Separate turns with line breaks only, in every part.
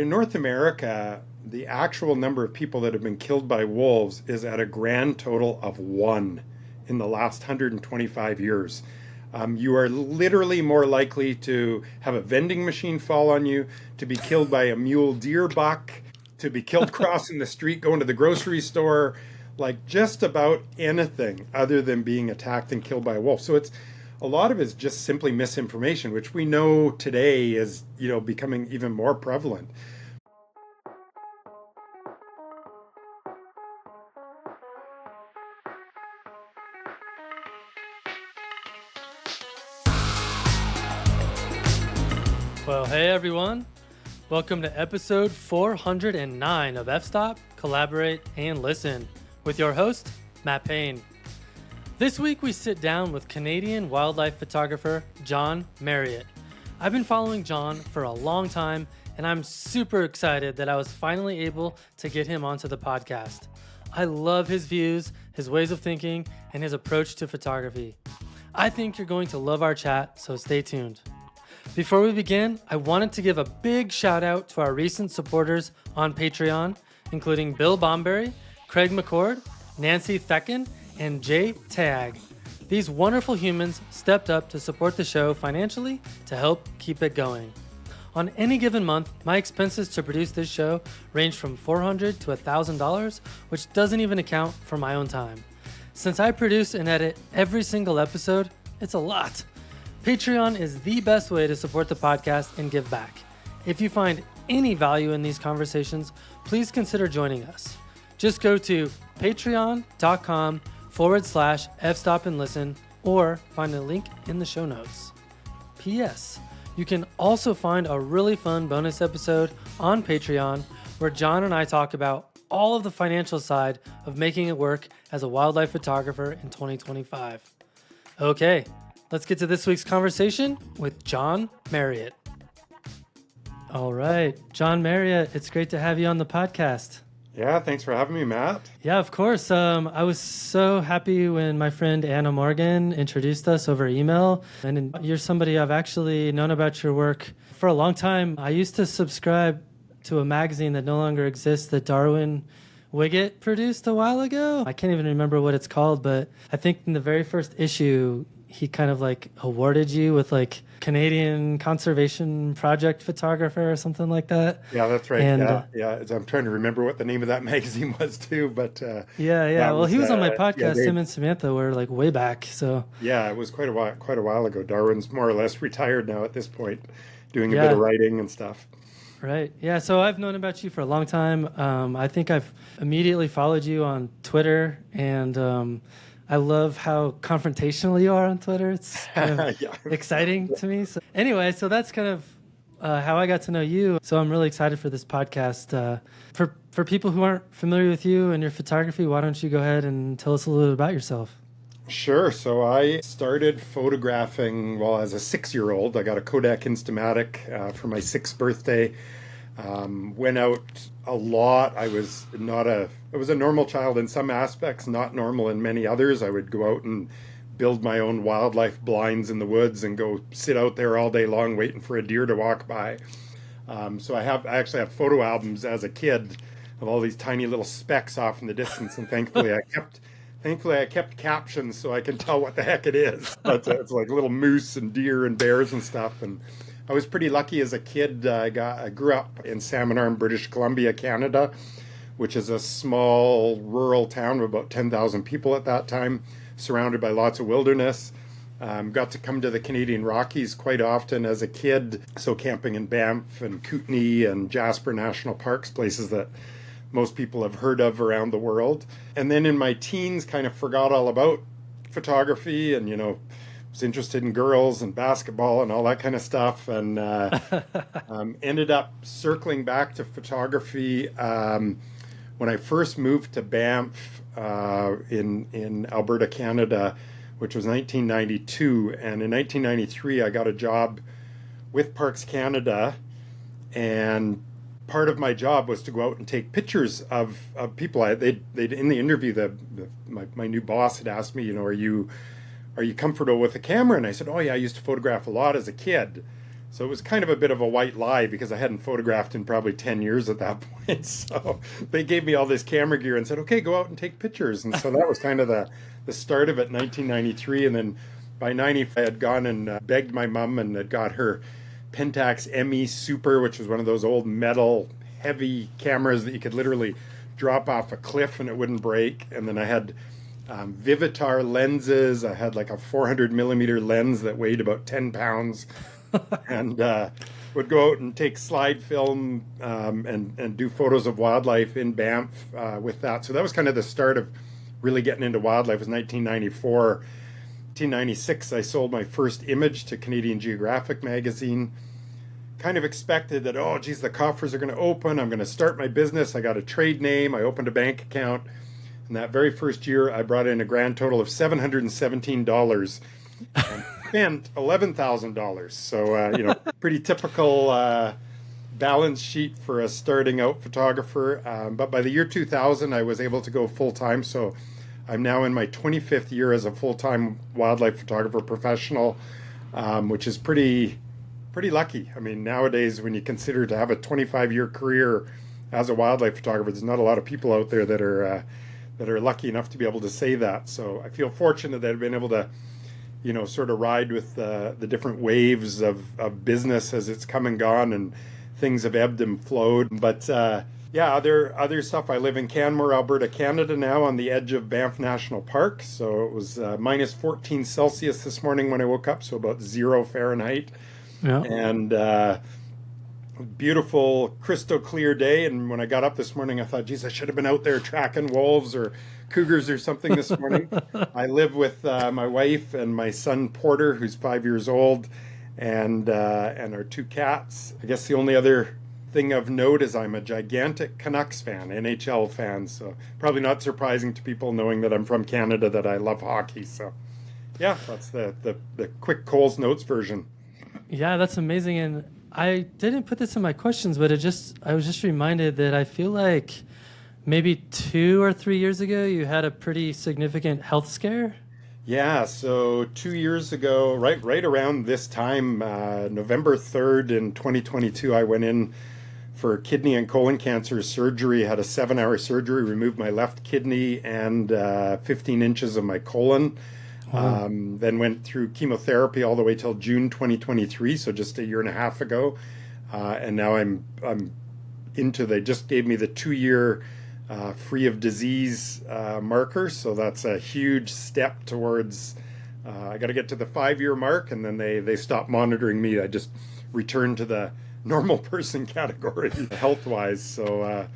In North America, the actual number of people that have been killed by wolves is at a grand total of one in the last 125 years. You are literally more likely to have a vending machine fall on you, to be killed by a mule deer buck, to be killed crossing the street going to the grocery store, like just about anything other than being attacked and killed by a wolf. So it's a lot of it is just simply misinformation, which we know today is, becoming even more prevalent.
Well, hey everyone. Welcome to episode 409 of F-Stop, Collaborate, and Listen with your host, Matt Payne. This week we sit down with Canadian wildlife photographer John Marriott. I've been following John for a long time, and I'm super excited that I was finally able to get him onto the podcast. I love his views, his ways of thinking, and his approach to photography. I think you're going to love our chat, so stay tuned. Before we begin, I wanted to give a big shout out to our recent supporters on Patreon, including Bill Bomberry, Craig McCord, Nancy Thecken, and Jay Tag. These wonderful humans stepped up to support the show financially to help keep it going. On any given month, my expenses to produce this show range from $400 to $1,000, which doesn't even account for my own time. Since I produce and edit every single episode, it's a lot. Patreon is the best way to support the podcast and give back. If you find any value in these conversations, please consider joining us. Just go to patreon.com/fstopandlisten or find a link in the show notes. P.S. You can also find a really fun bonus episode on Patreon where John and I talk about all of the financial side of making it work as a wildlife photographer in 2025. Okay. Let's get to this week's conversation with John Marriott. All right, John Marriott, it's great to have you on the podcast.
Yeah, thanks for having me, Matt.
Yeah, of course. I was so happy when my friend Anna Morgan introduced us over email. And you're somebody I've actually known about your work for a long time. I used to subscribe to a magazine that no longer exists that Darwin Wiggett produced a while ago. I can't even remember what it's called, but I think in the very first issue, he kind of awarded you with Canadian Conservation Project photographer or something like that.
Yeah, that's right.
And,
I'm trying to remember what the name of that magazine was too, but
yeah. Well, he was on my podcast. Him and Samantha were way back. So
yeah, it was quite a while ago. Darwin's more or less retired now at this point, doing a bit of writing and stuff.
Right. Yeah. So I've known about you for a long time. I think I've immediately followed you on Twitter, and I love how confrontational you are on Twitter. It's kind of exciting to me. So anyway, so that's kind of how I got to know you. So I'm really excited for this podcast. For people who aren't familiar with you and your photography, why don't you go ahead and tell us a little bit about yourself?
Sure. So I started photographing, as a 6-year-old. I got a Kodak Instamatic for my 6th birthday. Went out a lot. I was a normal child in some aspects, not normal in many others. I would go out and build my own wildlife blinds in the woods and go sit out there all day long waiting for a deer to walk by. So I actually have photo albums as a kid of all these tiny little specks off in the distance, and thankfully I kept captions so I can tell what the heck it is. But it's like little moose and deer and bears and stuff. And I was pretty lucky as a kid. I grew up in Salmon Arm, British Columbia, Canada, which is a small rural town of about 10,000 people at that time, surrounded by lots of wilderness. Got to come to the Canadian Rockies quite often as a kid, so camping in Banff and Kootenay and Jasper National Parks, places that most people have heard of around the world. And then in my teens, kind of forgot all about photography and, was interested in girls and basketball and all that kind of stuff, and ended up circling back to photography when I first moved to Banff in Alberta, Canada, which was 1992. And in 1993, I got a job with Parks Canada, and part of my job was to go out and take pictures of people. They'd in the interview, my new boss had asked me, are you comfortable with a camera? And I said, oh yeah, I used to photograph a lot as a kid. So it was kind of a bit of a white lie because I hadn't photographed in probably 10 years at that point. So they gave me all this camera gear and said, okay, go out and take pictures. And so that was kind of the start of it, 1993. And then by 90, I had gone and begged my mom and had got her Pentax ME Super, which was one of those old metal heavy cameras that you could literally drop off a cliff and it wouldn't break. And then I had Vivitar lenses. I had like a 400 millimeter lens that weighed about 10 pounds. And would go out and take slide film and do photos of wildlife in Banff with that. So that was kind of the start of really getting into wildlife. It was 1994. 1996, I sold my first image to Canadian Geographic magazine. Kind of expected that, oh, geez, the coffers are going to open. I'm going to start my business. I got a trade name. I opened a bank account. And that very first year, I brought in a grand total of $717. And spent $11,000. So, pretty typical balance sheet for a starting out photographer. But by the year 2000, I was able to go full time. So I'm now in my 25th year as a full-time wildlife photographer professional, which is pretty lucky. I mean, nowadays, when you consider to have a 25-year career as a wildlife photographer, there's not a lot of people out there that are lucky enough to be able to say that. So I feel fortunate that I've been able to sort of ride with the different waves of business as it's come and gone, and things have ebbed and flowed. But other stuff. I live in Canmore, Alberta, Canada now, on the edge of Banff National Park. So it was minus 14 Celsius this morning when I woke up, so about 0 Fahrenheit. Yeah. And beautiful, crystal clear day. And when I got up this morning, I thought, geez, I should have been out there tracking wolves or cougars or something this morning. I live with my wife and my son Porter, who's 5 years old, and our 2 cats. I guess the only other thing of note is I'm a gigantic Canucks fan, NHL fan. So probably not surprising to people knowing that I'm from Canada that I love hockey. So yeah, that's the quick Coles Notes version.
Yeah, that's amazing. And I didn't put this in my questions, but I was just reminded that I feel like maybe 2 or 3 years ago, you had a pretty significant health scare.
Yeah, so 2 years ago, right around this time, November 3rd in 2022, I went in for kidney and colon cancer surgery. Had a 7-hour surgery, removed my left kidney and 15 inches of my colon. Wow. Then went through chemotherapy all the way till June 2023, so just a year and a half ago. And now I'm they just gave me the 2-year free of disease marker. So that's a huge step towards, I got to get to the 5-year mark, and then they stop monitoring me. I just return to the normal person category health-wise. So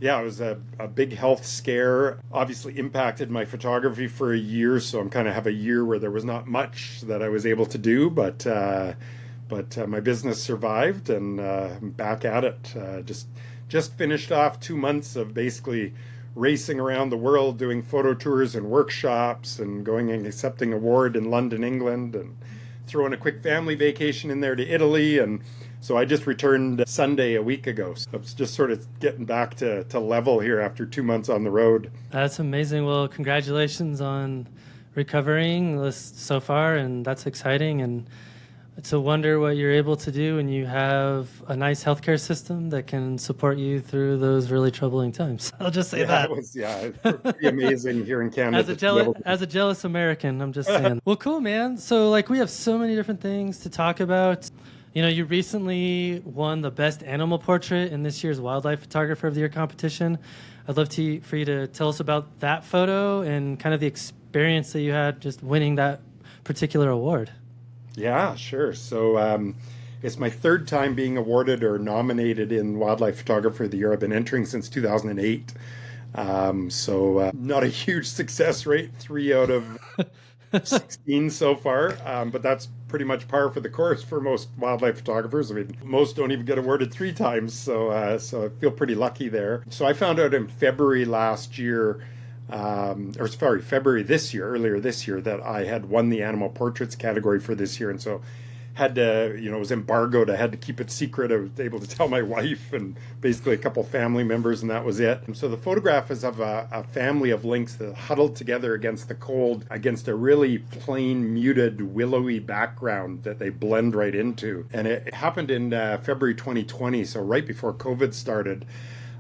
it was a big health scare. Obviously impacted my photography for a year, so I'm kind of have a year where there was not much that I was able to do, but my business survived, and I'm back at it. Just finished off 2 months of basically racing around the world, doing photo tours and workshops, and going and accepting award in London, England, and throwing a quick family vacation in there to Italy. And so I just returned Sunday a week ago. So it's just sort of getting back to level here after 2 months on the road.
That's amazing. Well, congratulations on recovering so far, and that's exciting. And it's a wonder what you're able to do when you have a nice healthcare system that can support you through those really troubling times. I'll just say that.
It's pretty amazing here in Canada.
As a jealous American, I'm just saying. Well, cool, man. So we have so many different things to talk about. You recently won the Best Animal Portrait in this year's Wildlife Photographer of the Year competition. I'd love for you to tell us about that photo and kind of the experience that you had just winning that particular award.
Yeah, sure. So it's my 3rd time being awarded or nominated in Wildlife Photographer of the Year. I've been entering since 2008. Not a huge success rate, 3 out of 16 so far, but that's pretty much par for the course for most wildlife photographers. I mean, most don't even get awarded 3 times, so I feel pretty lucky there. So I found out in February earlier this year, that I had won the animal portraits category for this year, and so had to, it was embargoed. I had to keep it secret. I was able to tell my wife and basically a couple family members, and that was it. And so the photograph is of a family of lynx that huddled together against the cold, against a really plain, muted, willowy background that they blend right into. And it happened in February 2020, so right before COVID started.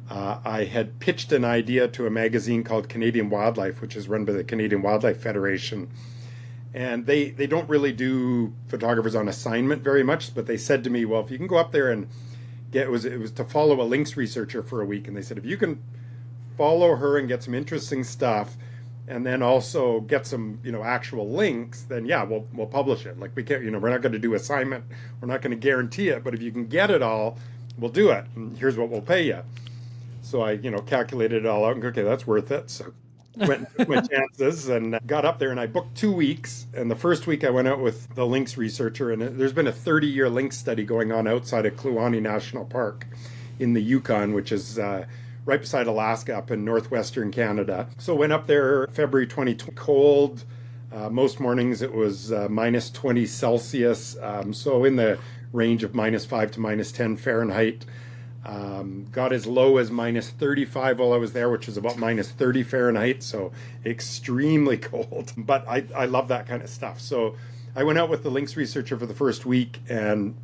I had pitched an idea to a magazine called Canadian Wildlife, which is run by the Canadian Wildlife Federation. And they don't really do photographers on assignment very much, but they said to me, well, if you can go up there and it was to follow a lynx researcher for a week. And they said, if you can follow her and get some interesting stuff and then also get some, actual links, then yeah, we'll publish it. Like we can't, we're not going to do assignment. We're not going to guarantee it, but if you can get it all, we'll do it. And here's what we'll pay you. So I, calculated it all out and okay, that's worth it. So went and took my chances and got up there, and I booked 2 weeks. And the first week I went out with the lynx researcher, and there's been a 30-year lynx study going on outside of Kluane National Park in the Yukon, which is right beside Alaska up in northwestern Canada. So went up there February 2020, cold. Most mornings it was minus 20 Celsius, so in the range of minus 5 to minus 10 Fahrenheit. Got as low as minus 35 while I was there, which was about minus 30 Fahrenheit, so extremely cold. But I love that kind of stuff. So I went out with the lynx researcher for the first week, and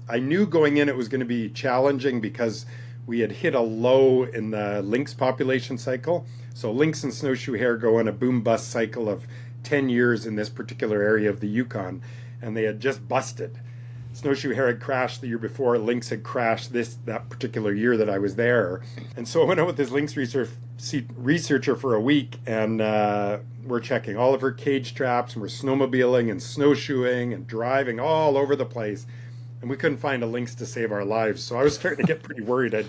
I knew going in it was going to be challenging because we had hit a low in the lynx population cycle. So lynx and snowshoe hare go in a boom-bust cycle of 10 years in this particular area of the Yukon, and they had just busted. Snowshoe hare had crashed the year before. Lynx had crashed that particular year that I was there. And so I went out with this lynx researcher for a week, and we're checking all of her cage traps, and we're snowmobiling and snowshoeing and driving all over the place. And we couldn't find a lynx to save our lives. So I was starting to get pretty worried. I'd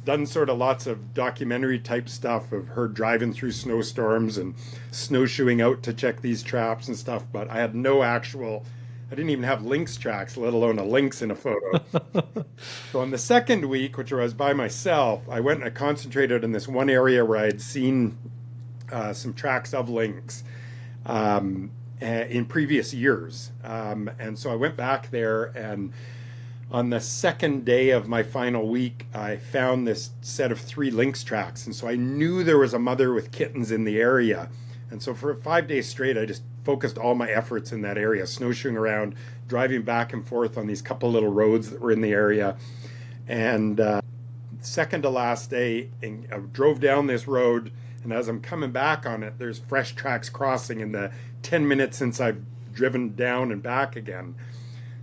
done sort of lots of documentary type stuff of her driving through snowstorms and snowshoeing out to check these traps and stuff, but I had I didn't even have lynx tracks, let alone a lynx in a photo. So on the second week, which I was by myself, I went and I concentrated in this one area where I had seen some tracks of lynx in previous years. And so I went back there, and on the second day of my final week, I found this set of 3 lynx tracks. And so I knew there was a mother with kittens in the area. And so for 5 days straight, I just focused all my efforts in that area, snowshoeing around, driving back and forth on these couple little roads that were in the area. And second to last day, I drove down this road, and as I'm coming back on it, there's fresh tracks crossing in the 10 minutes since I've driven down and back again.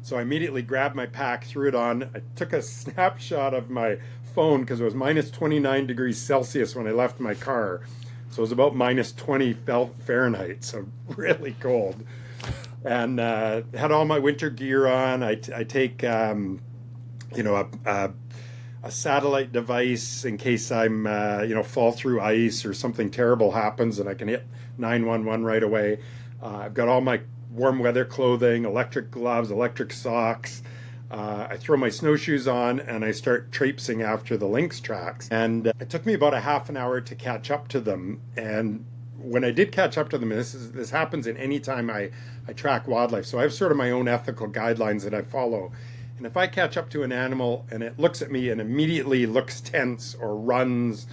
So I immediately grabbed my pack, threw it on. I took a snapshot of my phone because it was minus 29 degrees Celsius when I left my car. So it was about minus 20 Fahrenheit, so really cold. And had all my winter gear on. I take, a satellite device in case I'm, fall through ice or something terrible happens and I can hit 911 right away. I've got all my warm weather clothing, electric gloves, electric socks. I throw my snowshoes on and I start traipsing after the lynx tracks. And it took me about a half an hour to catch up to them. And when I did catch up to them, and this happens in any time I track wildlife. So I have sort of my own ethical guidelines that I follow. And if I catch up to an animal and it looks at me and immediately looks tense or runs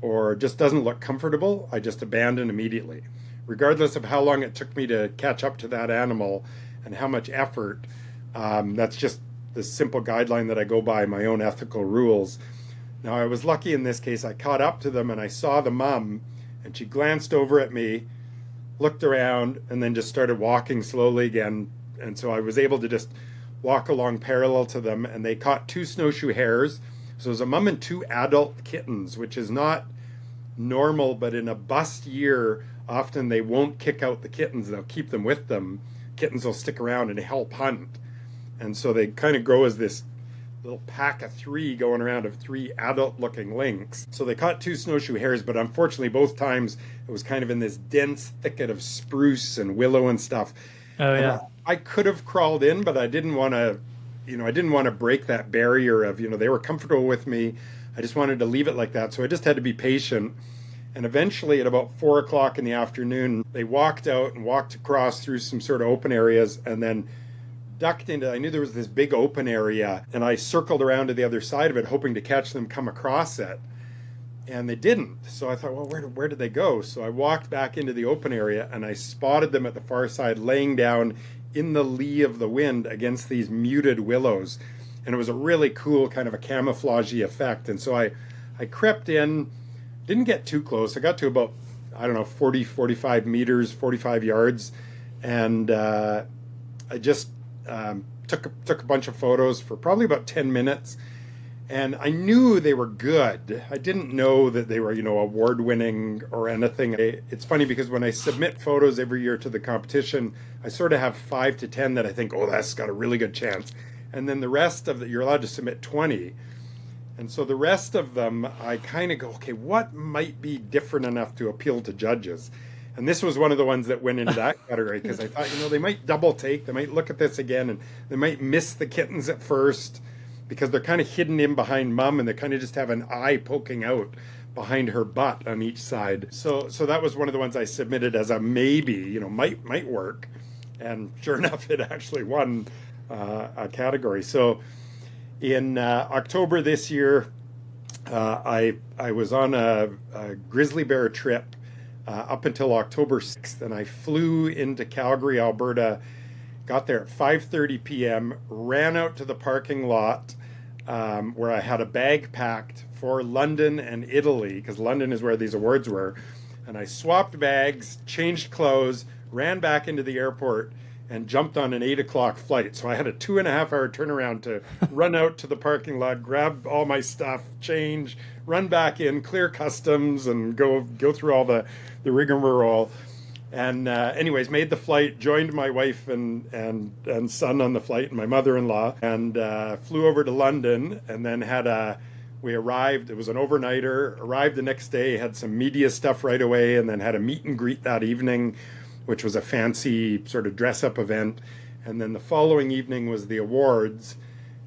or just doesn't look comfortable, I just abandon immediately. Regardless of how long it took me to catch up to that animal and how much effort, that's just the simple guideline that I go by, my own ethical rules. Now, I was lucky in this case. I caught up to them and I saw the mom, and she glanced over at me, looked around, and then just started walking slowly again. And so I was able to just walk along parallel to them, and they caught 2 snowshoe hares. So it was a mom and 2 adult kittens, which is not normal, but in a bust year, often they won't kick out the kittens. They'll keep them with them. Kittens will stick around and help hunt. And so they kind of grow as this little pack of 3 going around of 3 adult-looking lynx. So they caught 2 snowshoe hares, but unfortunately both times it was kind of in this dense thicket of spruce and willow and stuff.
Oh, yeah.
And I could have crawled in, but I didn't want to break that barrier of, they were comfortable with me. I just wanted to leave it like that. So I just had to be patient. And eventually at about 4 o'clock in the afternoon, they walked out and walked across through some sort of open areas and then ducked into, I knew there was this big open area, and I circled around to the other side of it, hoping to catch them come across it. And they didn't. So I thought, well, where did they go? So I walked back into the open area, and I spotted them at the far side laying down in the lee of the wind against these muted willows. And it was a really cool kind of a camouflagey effect. And so I crept in, didn't get too close. I got to about, I don't know, 40, 45 meters, 45 yards. And I just took a bunch of photos for probably about 10 minutes. And I knew they were good. I didn't know that they were, award-winning or anything. It's funny because when I submit photos every year to the competition, I sort of have 5 to 10 that I think, oh, that's got a really good chance. And then the rest of you're allowed to submit 20. And so the rest of them, I kind of go, okay, what might be different enough to appeal to judges? And this was one of the ones that went into that category because I thought, they might double take. They might look at this again and they might miss the kittens at first, because they're kind of hidden in behind mom and they kind of just have an eye poking out behind her butt on each side. So that was one of the ones I submitted as a maybe, might work. And sure enough, it actually won a category. So in October this year, I was on a grizzly bear trip up until October 6th, and I flew into Calgary, Alberta, got there at 5:30 p.m., ran out to the parking lot where I had a bag packed for London and Italy, because London is where these awards were. And I swapped bags, changed clothes, ran back into the airport, and jumped on an 8 o'clock flight. So I had a 2.5-hour turnaround to run out to the parking lot, grab all my stuff, change, run back in, clear customs, and go through all the rigmarole. And anyways, made the flight, joined my wife and son on the flight, and my mother-in-law, and flew over to London, and then we arrived, it was an overnighter, arrived the next day, had some media stuff right away, and then had a meet and greet that evening, which was a fancy sort of dress-up event. And then the following evening was the awards,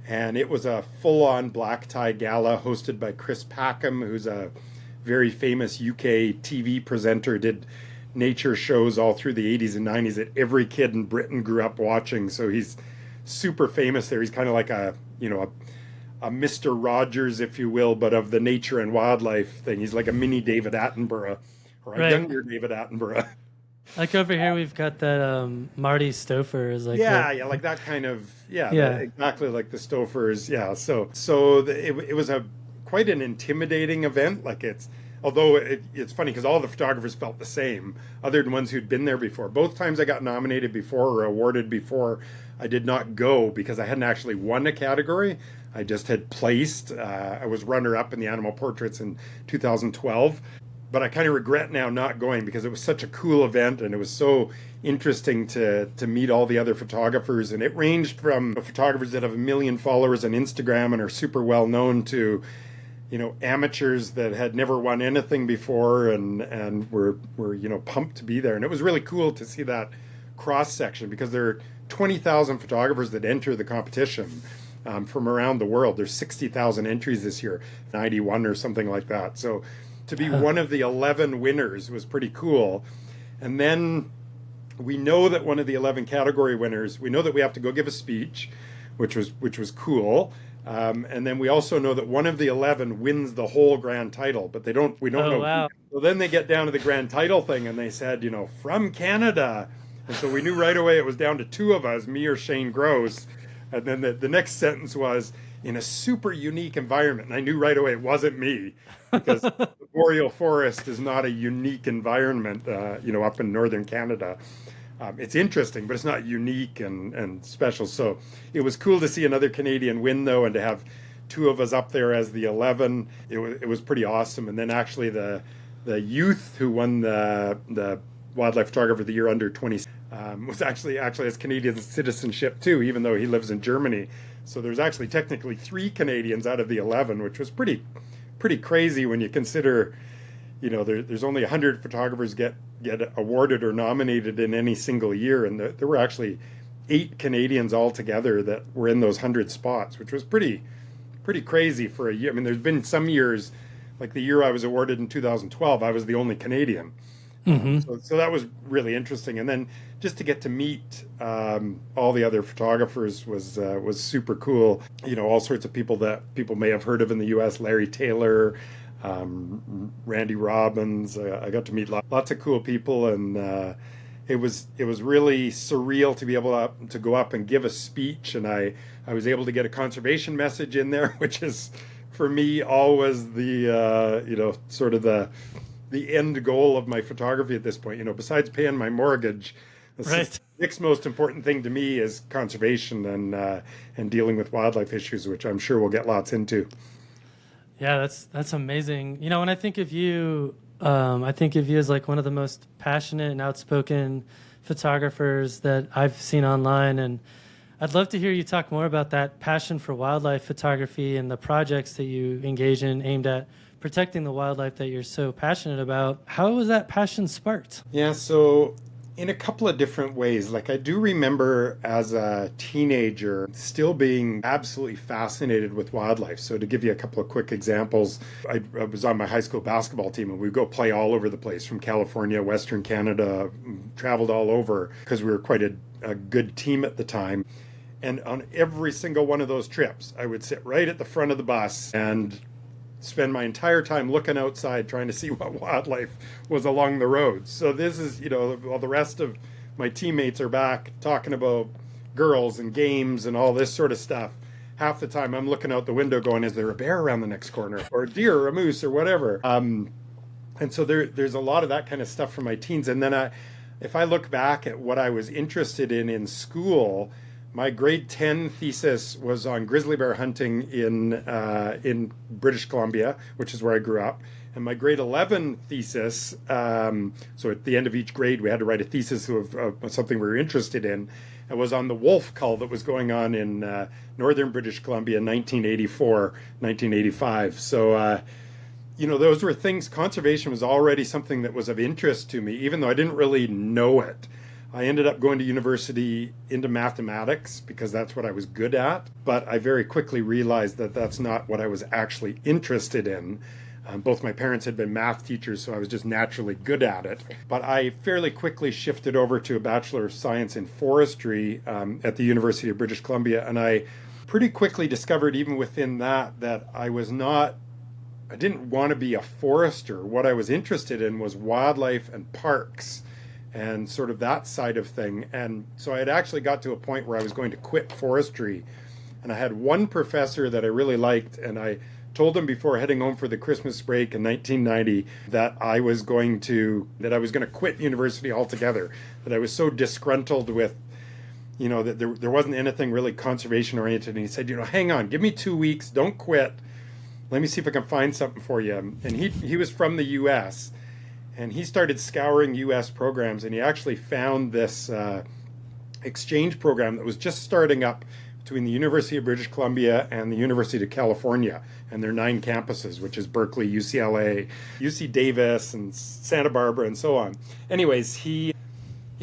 and it was a full-on black tie gala hosted by Chris Packham, who's a very famous UK TV presenter, did nature shows all through the 80s and 90s that every kid in Britain grew up watching. So he's super famous there. He's kind of like a Mr. Rogers, if you will, but of the nature and wildlife thing. He's like a mini David Attenborough, or a younger David Attenborough.
Like over here, we've got that Marty Stouffer is like
like that kind of exactly like the Stouffers. It was quite an intimidating event. Although it's funny because all the photographers felt the same, other than ones who'd been there before. Both times I got nominated before or awarded before, I did not go because I hadn't actually won a category. I just had placed. I was runner-up in the animal portraits in 2012. But I kind of regret now not going because it was such a cool event and it was so interesting to meet all the other photographers. And it ranged from photographers that have 1 million followers on Instagram and are super well known to amateurs that had never won anything before and were pumped to be there. And it was really cool to see that cross section because there are 20,000 photographers that enter the competition from around the world. There's 60,000 entries this year, 91 or something like that. So to be one of the 11 winners was pretty cool. And then we know that one of the 11 category winners, we know that we have to go give a speech, which was cool. And then we also know that one of the 11 wins the whole grand title, but we don't know.
Wow.
So then they get down to the grand title thing and they said, from Canada. And so we knew right away it was down to 2 of us, me or Shane Gross. And then the next sentence was, in a super unique environment. And I knew right away it wasn't me because the boreal forest is not a unique environment, up in northern Canada. It's interesting, but it's not unique and special. So it was cool to see another Canadian win, though, and to have 2 of us up there as the 11. It was pretty awesome. And then actually the youth who won the Wildlife Photographer of the Year under 20 was actually has Canadian citizenship too, even though he lives in Germany. So there's actually technically 3 Canadians out of the 11, which was pretty crazy when you consider, there's only 100 photographers get awarded or nominated in any single year, and there were actually 8 Canadians altogether that were in those 100 spots, which was pretty crazy for a year. I mean, there's been some years, like the year I was awarded in 2012, I was the only Canadian. So that was really interesting. And then just to get to meet all the other photographers was super cool. All sorts of people that people may have heard of in the U.S. Larry Taylor, Randy Robbins. I got to meet lots of cool people, and it was really surreal to be able to go up and give a speech. And I was able to get a conservation message in there, which is for me always the sort of the end goal of my photography at this point. Besides paying my mortgage, the next most important thing to me is conservation and dealing with wildlife issues, which I'm sure we'll get lots into.
Yeah, that's amazing. When I think of you, I think of you as like one of the most passionate and outspoken photographers that I've seen online, and I'd love to hear you talk more about that passion for wildlife photography and the projects that you engage in aimed at protecting the wildlife that you're so passionate about. How was that passion sparked?
Yeah, so in a couple of different ways. Like I do remember as a teenager still being absolutely fascinated with wildlife. So to give you a couple of quick examples, I was on my high school basketball team, and we'd go play all over the place, from California, Western Canada, traveled all over because we were quite a good team at the time. And on every single one of those trips, I would sit right at the front of the bus and spend my entire time looking outside trying to see what wildlife was along the roads. So this is, while the rest of my teammates are back talking about girls and games and all this sort of stuff, half the time I'm looking out the window going, is there a bear around the next corner, or a deer or a moose or whatever? And so there's a lot of that kind of stuff from my teens. And then if I look back at what I was interested in school, my grade 10 thesis was on grizzly bear hunting in British Columbia, which is where I grew up. And my grade 11 thesis, so at the end of each grade, we had to write a thesis of something we were interested in. It was on the wolf cull that was going on in northern British Columbia in 1984, 1985. So, those were things, conservation was already something that was of interest to me, even though I didn't really know it. I ended up going to university into mathematics because that's what I was good at, but I very quickly realized that that's not what I was actually interested in. Both my parents had been math teachers, so I was just naturally good at it. But I fairly quickly shifted over to a Bachelor of Science in Forestry at the University of British Columbia, and I pretty quickly discovered even within that I didn't want to be a forester. What I was interested in was wildlife and parks, and sort of that side of thing. And so I had actually got to a point where I was going to quit forestry. And I had one professor that I really liked, and I told him before heading home for the Christmas break in 1990 that I was going to quit university altogether, that I was so disgruntled with, that there wasn't anything really conservation oriented. And he said, hang on, give me 2 weeks, don't quit. Let me see if I can find something for you. And he was from the US, and he started scouring U.S. programs, and he actually found this exchange program that was just starting up between the University of British Columbia and the University of California, and their 9 campuses, which is Berkeley, UCLA, UC Davis, and Santa Barbara, and so on. Anyways, he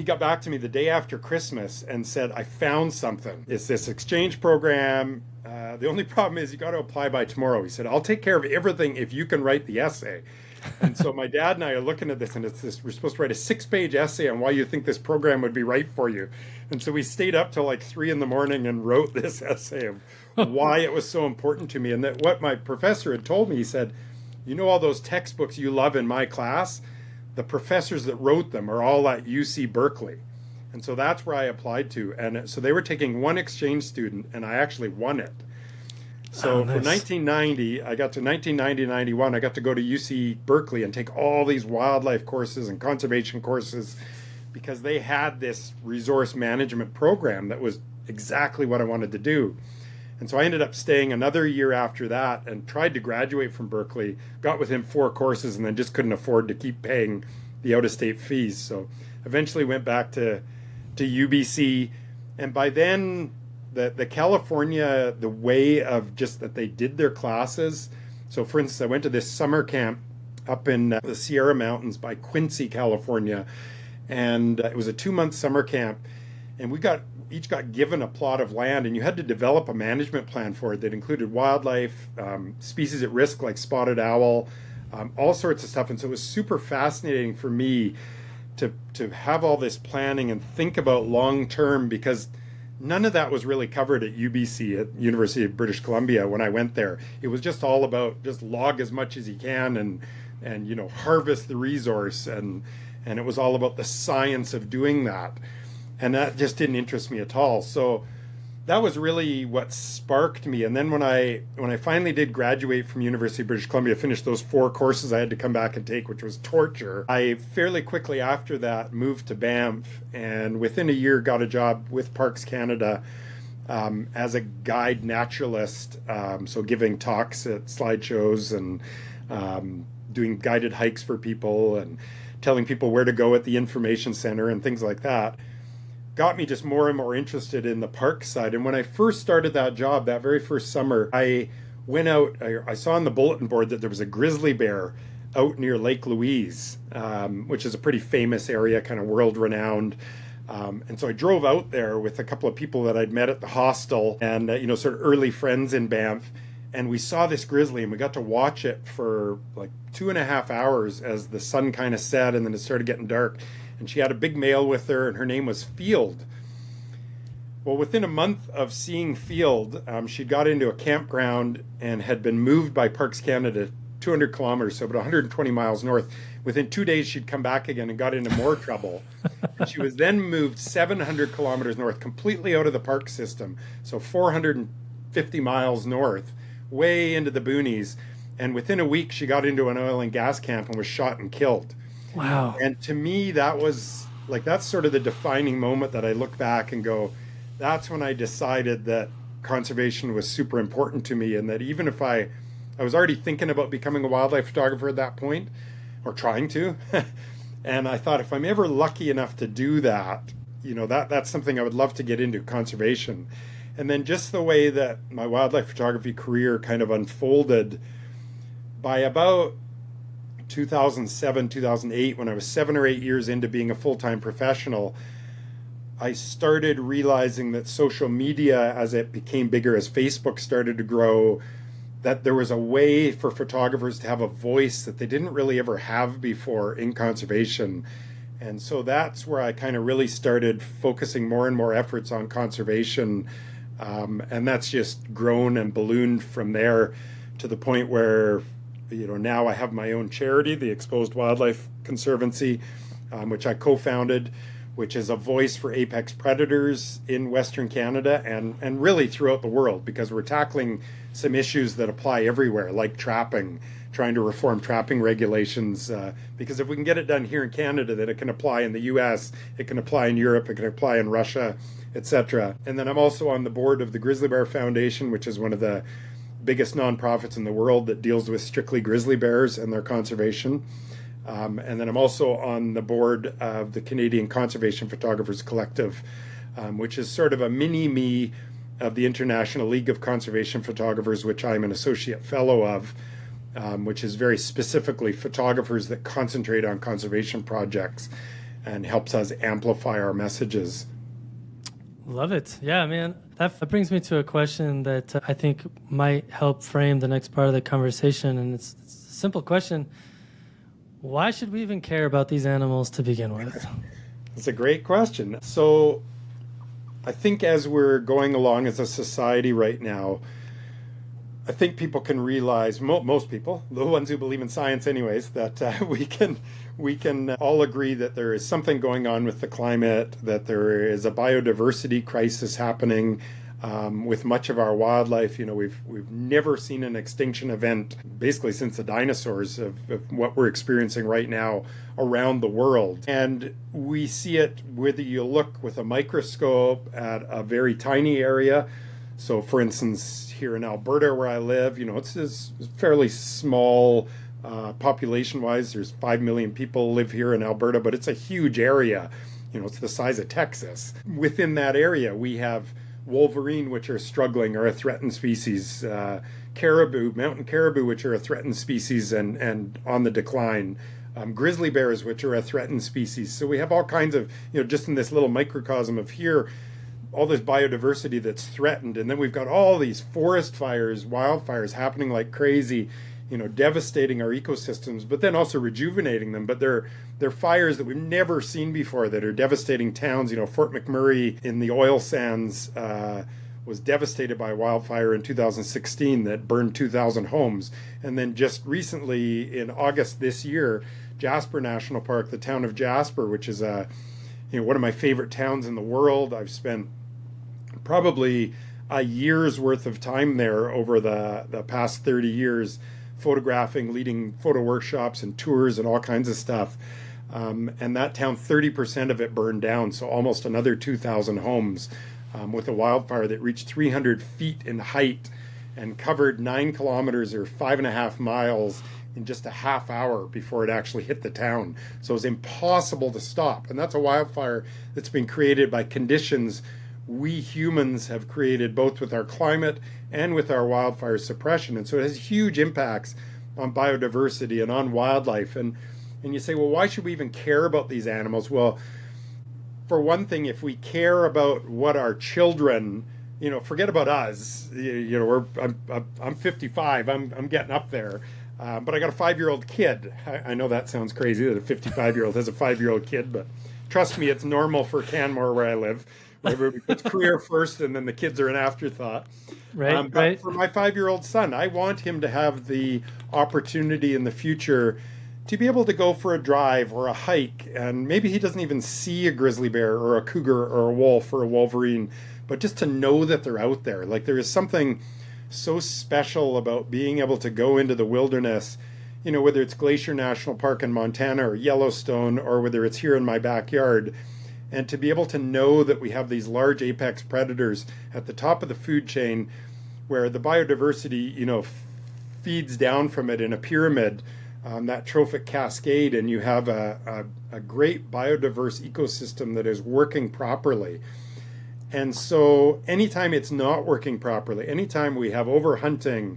got back to me the day after Christmas and said, I found something. It's this exchange program. The only problem is you got to apply by tomorrow. He said, I'll take care of everything if you can write the essay. And so my dad and I are looking at this, and we're supposed to write a 6-page essay on why you think this program would be right for you. And so we stayed up till like 3 a.m. and wrote this essay of why it was so important to me. And that what my professor had told me, he said, all those textbooks you love in my class, the professors that wrote them are all at UC Berkeley. And so that's where I applied to. And so they were taking one exchange student, and I actually won it. So nice. For 1990, I got to 1990-91, I got to go to UC Berkeley and take all these wildlife courses and conservation courses because they had this resource management program that was exactly what I wanted to do. And so I ended up staying another year after that and tried to graduate from Berkeley, got within 4 courses, and then just couldn't afford to keep paying the out-of-state fees. So eventually went back to UBC, and by then the California, the way of just that they did their classes. So for instance, I went to this summer camp up in the Sierra Mountains by Quincy, California. And it was a 2-month summer camp. And we each got given a plot of land, and you had to develop a management plan for it that included wildlife, species at risk like spotted owl, all sorts of stuff. And so it was super fascinating for me to have all this planning and think about long term, because none of that was really covered at UBC, at University of British Columbia, when I went there. It was just all about just log as much as you can and harvest the resource, and it was all about the science of doing that. And that just didn't interest me at all. So that was really what sparked me. And then when I finally did graduate from University of British Columbia, finished those 4 courses I had to come back and take, which was torture, I fairly quickly after that moved to Banff, and within a year got a job with Parks Canada as a guide naturalist, so giving talks at slideshows and doing guided hikes for people and telling people where to go at the information center and things like that. Got me just more and more interested in the park side. And when I first started that job, that very first summer, I went out, I saw on the bulletin board that there was a grizzly bear out near Lake Louise, which is a pretty famous area, kind of world renowned. And so I drove out there with a couple of people that I'd met at the hostel and, sort of early friends in Banff. And we saw this grizzly and we got to watch it for like 2.5 hours as the sun kind of set and then it started getting dark. And she had a big male with her, and her name was Field. Well, within a month of seeing Field, she got into a campground and had been moved by Parks Canada 200 kilometers, so about 120 miles north. Within 2 days, she'd come back again and got into more trouble. And she was then moved 700 kilometers north, completely out of the park system, so 450 miles north, way into the boonies. And within a week, she got into an oil and gas camp and was shot and killed.
Wow.
And to me, that was like, that's sort of the defining moment that I look back and go, that's when I decided that conservation was super important to me. And that even if I was already thinking about becoming a wildlife photographer at that point, or trying to, and I thought if I'm ever lucky enough to do that, that's something I would love to get into, conservation. And then just the way that my wildlife photography career kind of unfolded, by about 2007, 2008, when I was 7 or 8 years into being a full-time professional, I started realizing that social media, as it became bigger, as Facebook started to grow, that there was a way for photographers to have a voice that they didn't really ever have before in conservation. And so that's where I kind of really started focusing more and more efforts on conservation. And that's just grown and ballooned from there to the point where now I have my own charity, the Exposed Wildlife Conservancy, which I co-founded, which is a voice for apex predators in Western Canada and really throughout the world, because we're tackling some issues that apply everywhere, like trapping, trying to reform trapping regulations, because if we can get it done here in Canada, then it can apply in the US, it can apply in Europe, it can apply in Russia, etc. And then I'm also on the board of the Grizzly Bear Foundation, which is one of the biggest nonprofits in the world that deals with strictly grizzly bears and their conservation. And then I'm also on the board of the Canadian Conservation Photographers Collective, which is sort of a mini-me of the International League of Conservation Photographers, which I'm an associate fellow of, which is very specifically photographers that concentrate on conservation projects and helps us amplify our messages.
Love it. Yeah, man. That brings me to a question that I think might help frame the next part of the conversation. And it's a simple question. Why should we even care about these animals to begin with?
It's a great question. So I think as we're going along as a society right now, I think people can realize, most people, the ones who believe in science anyways, that we can all agree that there is something going on with the climate, that there is a biodiversity crisis happening with much of our wildlife. We've never seen an extinction event basically since the dinosaurs of what we're experiencing right now around the world. And we see it whether you look with a microscope at a very tiny area. So for instance, here in Alberta where I live, it's fairly small population-wise. There's 5 million people live here in Alberta, but it's a huge area. It's the size of Texas. Within that area, we have wolverine, which are struggling, are a threatened species, caribou, mountain caribou, which are a threatened species and on the decline, grizzly bears, which are a threatened species. So we have all kinds of, just in this little microcosm of here, all this biodiversity that's threatened. And then we've got all these forest fires, wildfires happening like crazy devastating our ecosystems, but then also rejuvenating them. But they're fires that we've never seen before that are devastating towns. Fort McMurray in the oil sands was devastated by a wildfire in 2016 that burned 2,000 homes. And then just recently in August this year, Jasper National Park, the town of Jasper, which is one of my favorite towns in the world. I've spent probably a year's worth of time there over the past 30 years, photographing, leading photo workshops and tours and all kinds of stuff. And that town, 30% of it burned down, so almost another 2,000 homes, with a wildfire that reached 300 feet in height and covered 9 kilometers or 5.5 miles in just a half hour before it actually hit the town. So it was impossible to stop. And that's a wildfire that's been created by conditions we humans have created, both with our climate and with our wildfire suppression. And so it has huge impacts on biodiversity and on wildlife. And you say, well, why should we even care about these animals? Well, for one thing, if we care about what our children, forget about us. I'm 55. I'm getting up there, but I got a 5-year-old kid. I know that sounds crazy that a 55-year-old has a 5-year-old kid, but trust me, it's normal for Canmore where I live. It's career first, and then the kids are an afterthought.
Right.
But for my 5-year-old son, I want him to have the opportunity in the future to be able to go for a drive or a hike, and maybe he doesn't even see a grizzly bear or a cougar or a wolf or a wolverine, but just to know that they're out there. Like, there is something so special about being able to go into the wilderness, whether it's Glacier National Park in Montana or Yellowstone, or whether it's here in my backyard, and to be able to know that we have these large apex predators at the top of the food chain where the biodiversity, feeds down from it in a pyramid, that trophic cascade, and you have a great biodiverse ecosystem that is working properly. And so anytime it's not working properly, anytime we have overhunting,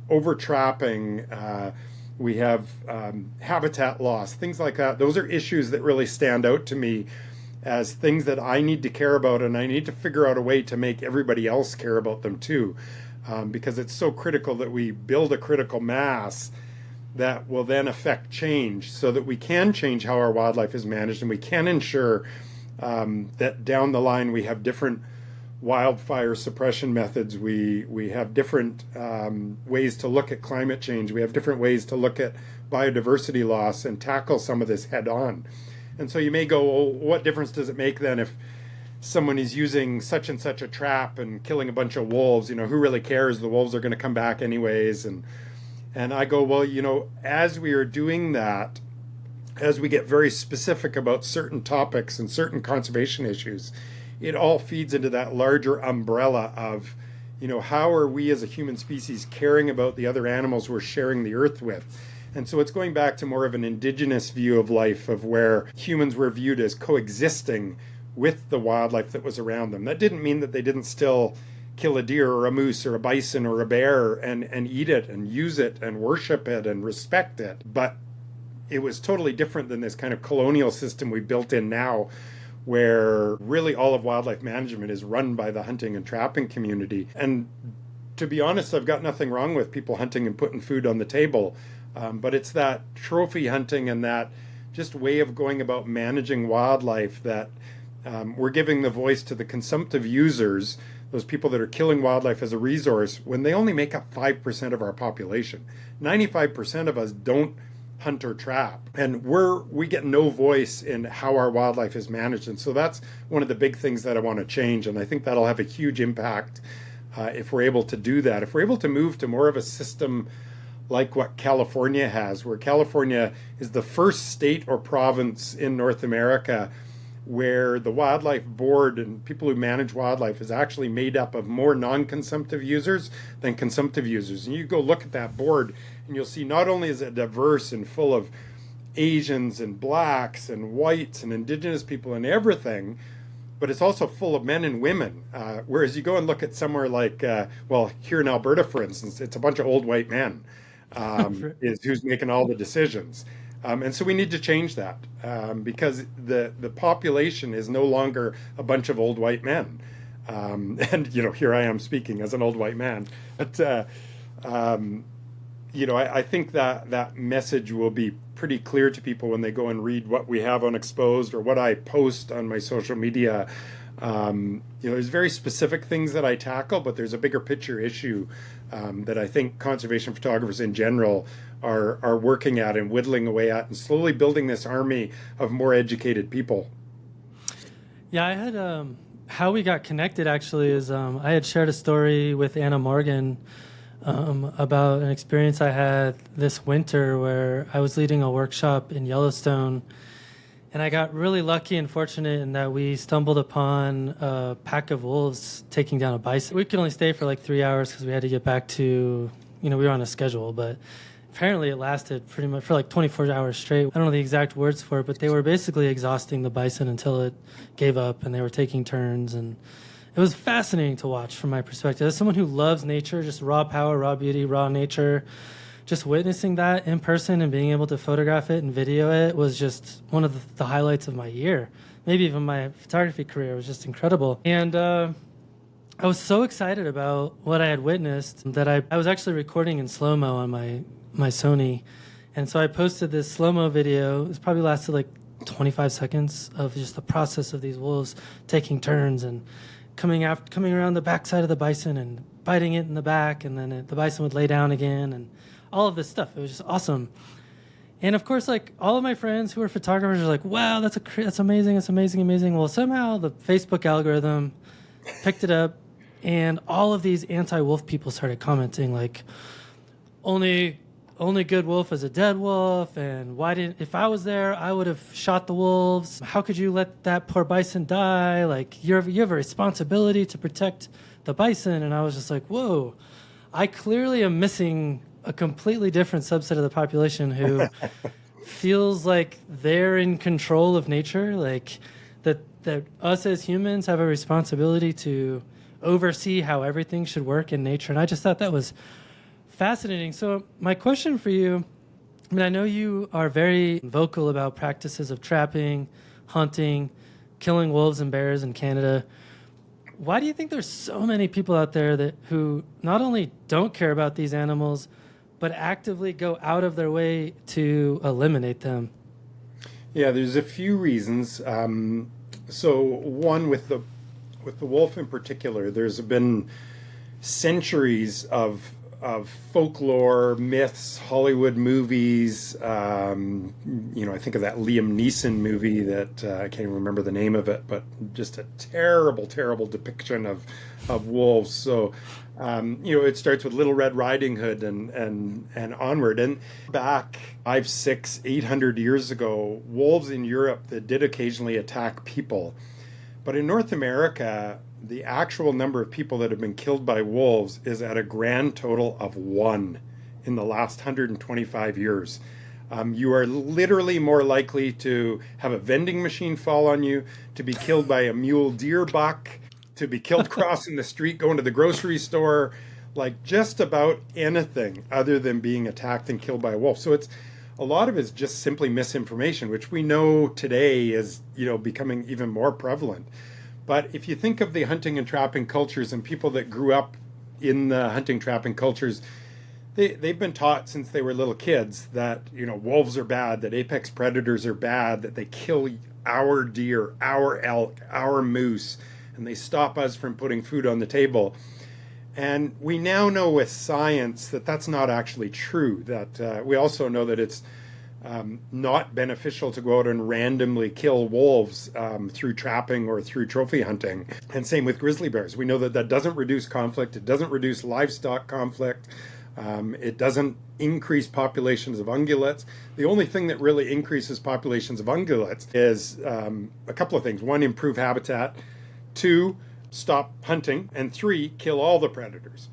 over-trapping, we have habitat loss, things like that, those are issues that really stand out to me as things that I need to care about, and I need to figure out a way to make everybody else care about them too, because it's so critical that we build a critical mass that will then affect change, so that we can change how our wildlife is managed, and we can ensure that down the line we have different wildfire suppression methods, we have different ways to look at climate change, we have different ways to look at biodiversity loss and tackle some of this head on. And so you may go, well, what difference does it make then if someone is using such and such a trap and killing a bunch of wolves? Who really cares? The wolves are going to come back anyways. And I go, well, as we are doing that, as we get very specific about certain topics and certain conservation issues, it all feeds into that larger umbrella of, how are we as a human species caring about the other animals we're sharing the earth with? And so it's going back to more of an indigenous view of life, of where humans were viewed as coexisting with the wildlife that was around them. That didn't mean that they didn't still kill a deer or a moose or a bison or a bear and eat it and use it and worship it and respect it. But it was totally different than this kind of colonial system we built in now, where really all of wildlife management is run by the hunting and trapping community. And to be honest, I've got nothing wrong with people hunting and putting food on the table. But it's that trophy hunting and that just way of going about managing wildlife that we're giving the voice to the consumptive users, those people that are killing wildlife as a resource, when they only make up 5% of our population. 95% of us don't hunt or trap, and we get no voice in how our wildlife is managed. And so that's one of the big things that I want to change, and I think that'll have a huge impact if we're able to do that. If we're able to move to more of a system like what California has, where California is the first state or province in North America where the wildlife board and people who manage wildlife is actually made up of more non-consumptive users than consumptive users. And you go look at that board and you'll see not only is it diverse and full of Asians and blacks and whites and indigenous people and everything, but it's also full of men and women. Whereas you go and look at somewhere like, here in Alberta, for instance, it's a bunch of old white men. Is who's making all the decisions. And so we need to change that because the population is no longer a bunch of old white men. And, here I am speaking as an old white man. But I think that message will be pretty clear to people when they go and read what we have on Exposed or what I post on my social media. There's very specific things that I tackle, but there's a bigger picture issue that I think conservation photographers in general are working at and whittling away at and slowly building this army of more educated people.
Yeah, I had how we got connected actually is I had shared a story with Anna Morgan about an experience I had this winter where I was leading a workshop in Yellowstone, and I got really lucky and fortunate in that we stumbled upon a pack of wolves taking down a bison. We could only stay for like 3 hours because we had to get back to, we were on a schedule, but apparently it lasted pretty much for like 24 hours straight. I don't know the exact words for it, but they were basically exhausting the bison until it gave up, and they were taking turns, and it was fascinating to watch from my perspective. As someone who loves nature, just raw power, raw beauty, raw nature, just witnessing that in person and being able to photograph it and video it was just one of the highlights of my year. Maybe even my photography career was just incredible. And I was so excited about what I had witnessed that I was actually recording in slow-mo on my Sony. And so I posted this slow-mo video. It probably lasted like 25 seconds of just the process of these wolves taking turns and coming around the backside of the bison and biting it in the back, and then the bison would lay down again, and all of this stuff. It was just awesome. And of course, like all of my friends who are photographers are like, wow, that's amazing. It's amazing. Well, somehow the Facebook algorithm picked it up, and all of these anti-wolf people started commenting like, only good wolf is a dead wolf, and if I was there, I would have shot the wolves. How could you let that poor bison die? Like, you have a responsibility to protect the bison. And I was just like, whoa, I clearly am missing a completely different subset of the population who feels like they're in control of nature, like that us as humans have a responsibility to oversee how everything should work in nature. And I just thought that was fascinating. So my question for you, I know you are very vocal about practices of trapping, hunting, killing wolves and bears in Canada. Why do you think there's so many people out there who not only don't care about these animals, but actively go out of their way to eliminate them?
Yeah, there's a few reasons. So one with the wolf in particular, there's been centuries of folklore, myths, Hollywood movies. I think of that Liam Neeson movie that I can't even remember the name of it, but just a terrible, terrible depiction of wolves. So, it starts with Little Red Riding Hood and onward. And back 800 years ago, wolves in Europe that did occasionally attack people. But in North America, the actual number of people that have been killed by wolves is at a grand total of 1 in the last 125 years. You are literally more likely to have a vending machine fall on you, to be killed by a mule deer buck, to be killed crossing the street, going to the grocery store, like just about anything other than being attacked and killed by a wolf. So a lot of it is just simply misinformation, which we know today is, becoming even more prevalent. But if you think of the hunting and trapping cultures and people that grew up in the hunting trapping cultures, they've been taught since they were little kids that, wolves are bad, that apex predators are bad, that they kill our deer, our elk, our moose, and they stop us from putting food on the table. And we now know with science that that's not actually true, that we also know that it's not beneficial to go out and randomly kill wolves through trapping or through trophy hunting. And same with grizzly bears. We know that doesn't reduce conflict. It doesn't reduce livestock conflict. It doesn't increase populations of ungulates. The only thing that really increases populations of ungulates is a couple of things. 1, improve habitat. 2, stop hunting. And 3, kill all the predators.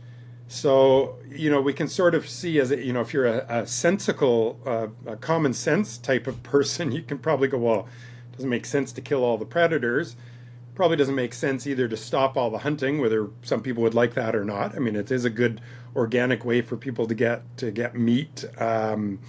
So, we can sort of see as, if you're a sensical, a common sense type of person, you can probably go, well, it doesn't make sense to kill all the predators. Probably doesn't make sense either to stop all the hunting, whether some people would like that or not. I mean, it is a good organic way for people to get meat. And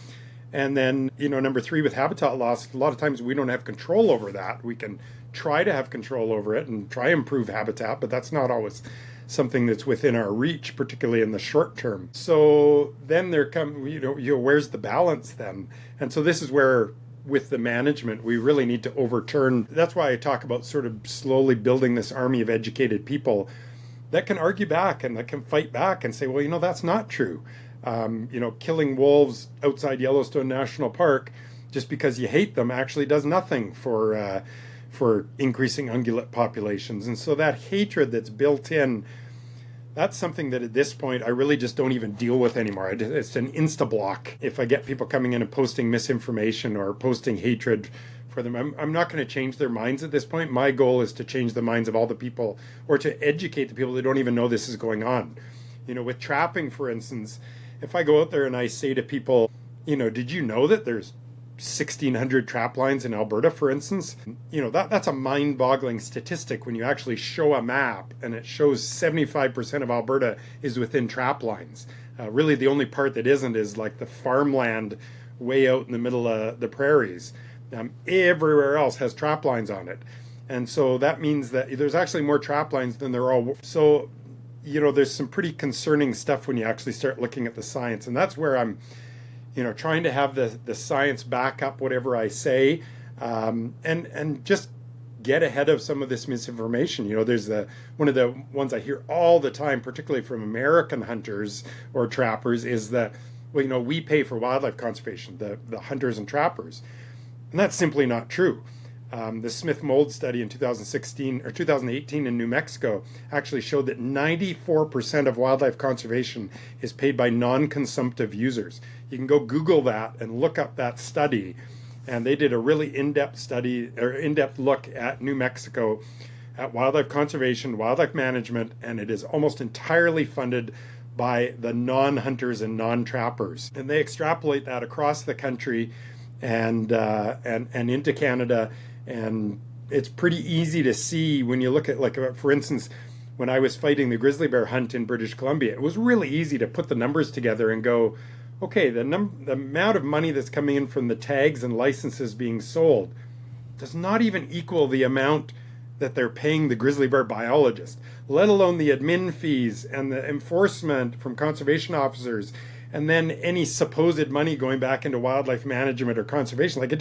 then, number 3, with habitat loss, a lot of times we don't have control over that. We can try to have control over it and try to improve habitat, but that's not always something that's within our reach, particularly in the short term. So then there come, where's the balance then? And so this is where, with the management, we really need to overturn. That's why I talk about sort of slowly building this army of educated people that can argue back and that can fight back and say, well, that's not true. Killing wolves outside Yellowstone National Park just because you hate them actually does nothing for increasing ungulate populations. And so that hatred that's built in, that's something that at this point I really just don't even deal with anymore. It's an insta-block. If I get people coming in and posting misinformation or posting hatred for them, I'm not going to change their minds at this point. My goal is to change the minds of all the people, or to educate the people that don't even know this is going on. With trapping, for instance, if I go out there and I say to people, did you know that there's 1,600 trap lines in Alberta, for instance? That's a mind-boggling statistic when you actually show a map and it shows 75% of Alberta is within trap lines. Really, the only part that isn't is like the farmland way out in the middle of the prairies. Everywhere else has trap lines on it. And so that means that there's actually more trap lines than there are. So, there's some pretty concerning stuff when you actually start looking at the science. And that's where I'm trying to have the science back up whatever I say, and just get ahead of some of this misinformation. There's one of the ones I hear all the time, particularly from American hunters or trappers, is that, we pay for wildlife conservation, the hunters and trappers. And that's simply not true. The Smith-Mould study in 2016 or 2018 in New Mexico actually showed that 94% of wildlife conservation is paid by non-consumptive users. You can go Google that and look up that study, and they did a really in-depth study or in-depth look at New Mexico, at wildlife conservation, wildlife management, and it is almost entirely funded by the non-hunters and non-trappers. And they extrapolate that across the country and into Canada. And it's pretty easy to see when you look at, like, for instance, when I was fighting the grizzly bear hunt in British Columbia, it was really easy to put the numbers together and go, okay, the amount of money that's coming in from the tags and licenses being sold does not even equal the amount that they're paying the grizzly bear biologist, let alone the admin fees and the enforcement from conservation officers, and then any supposed money going back into wildlife management or conservation. Like, it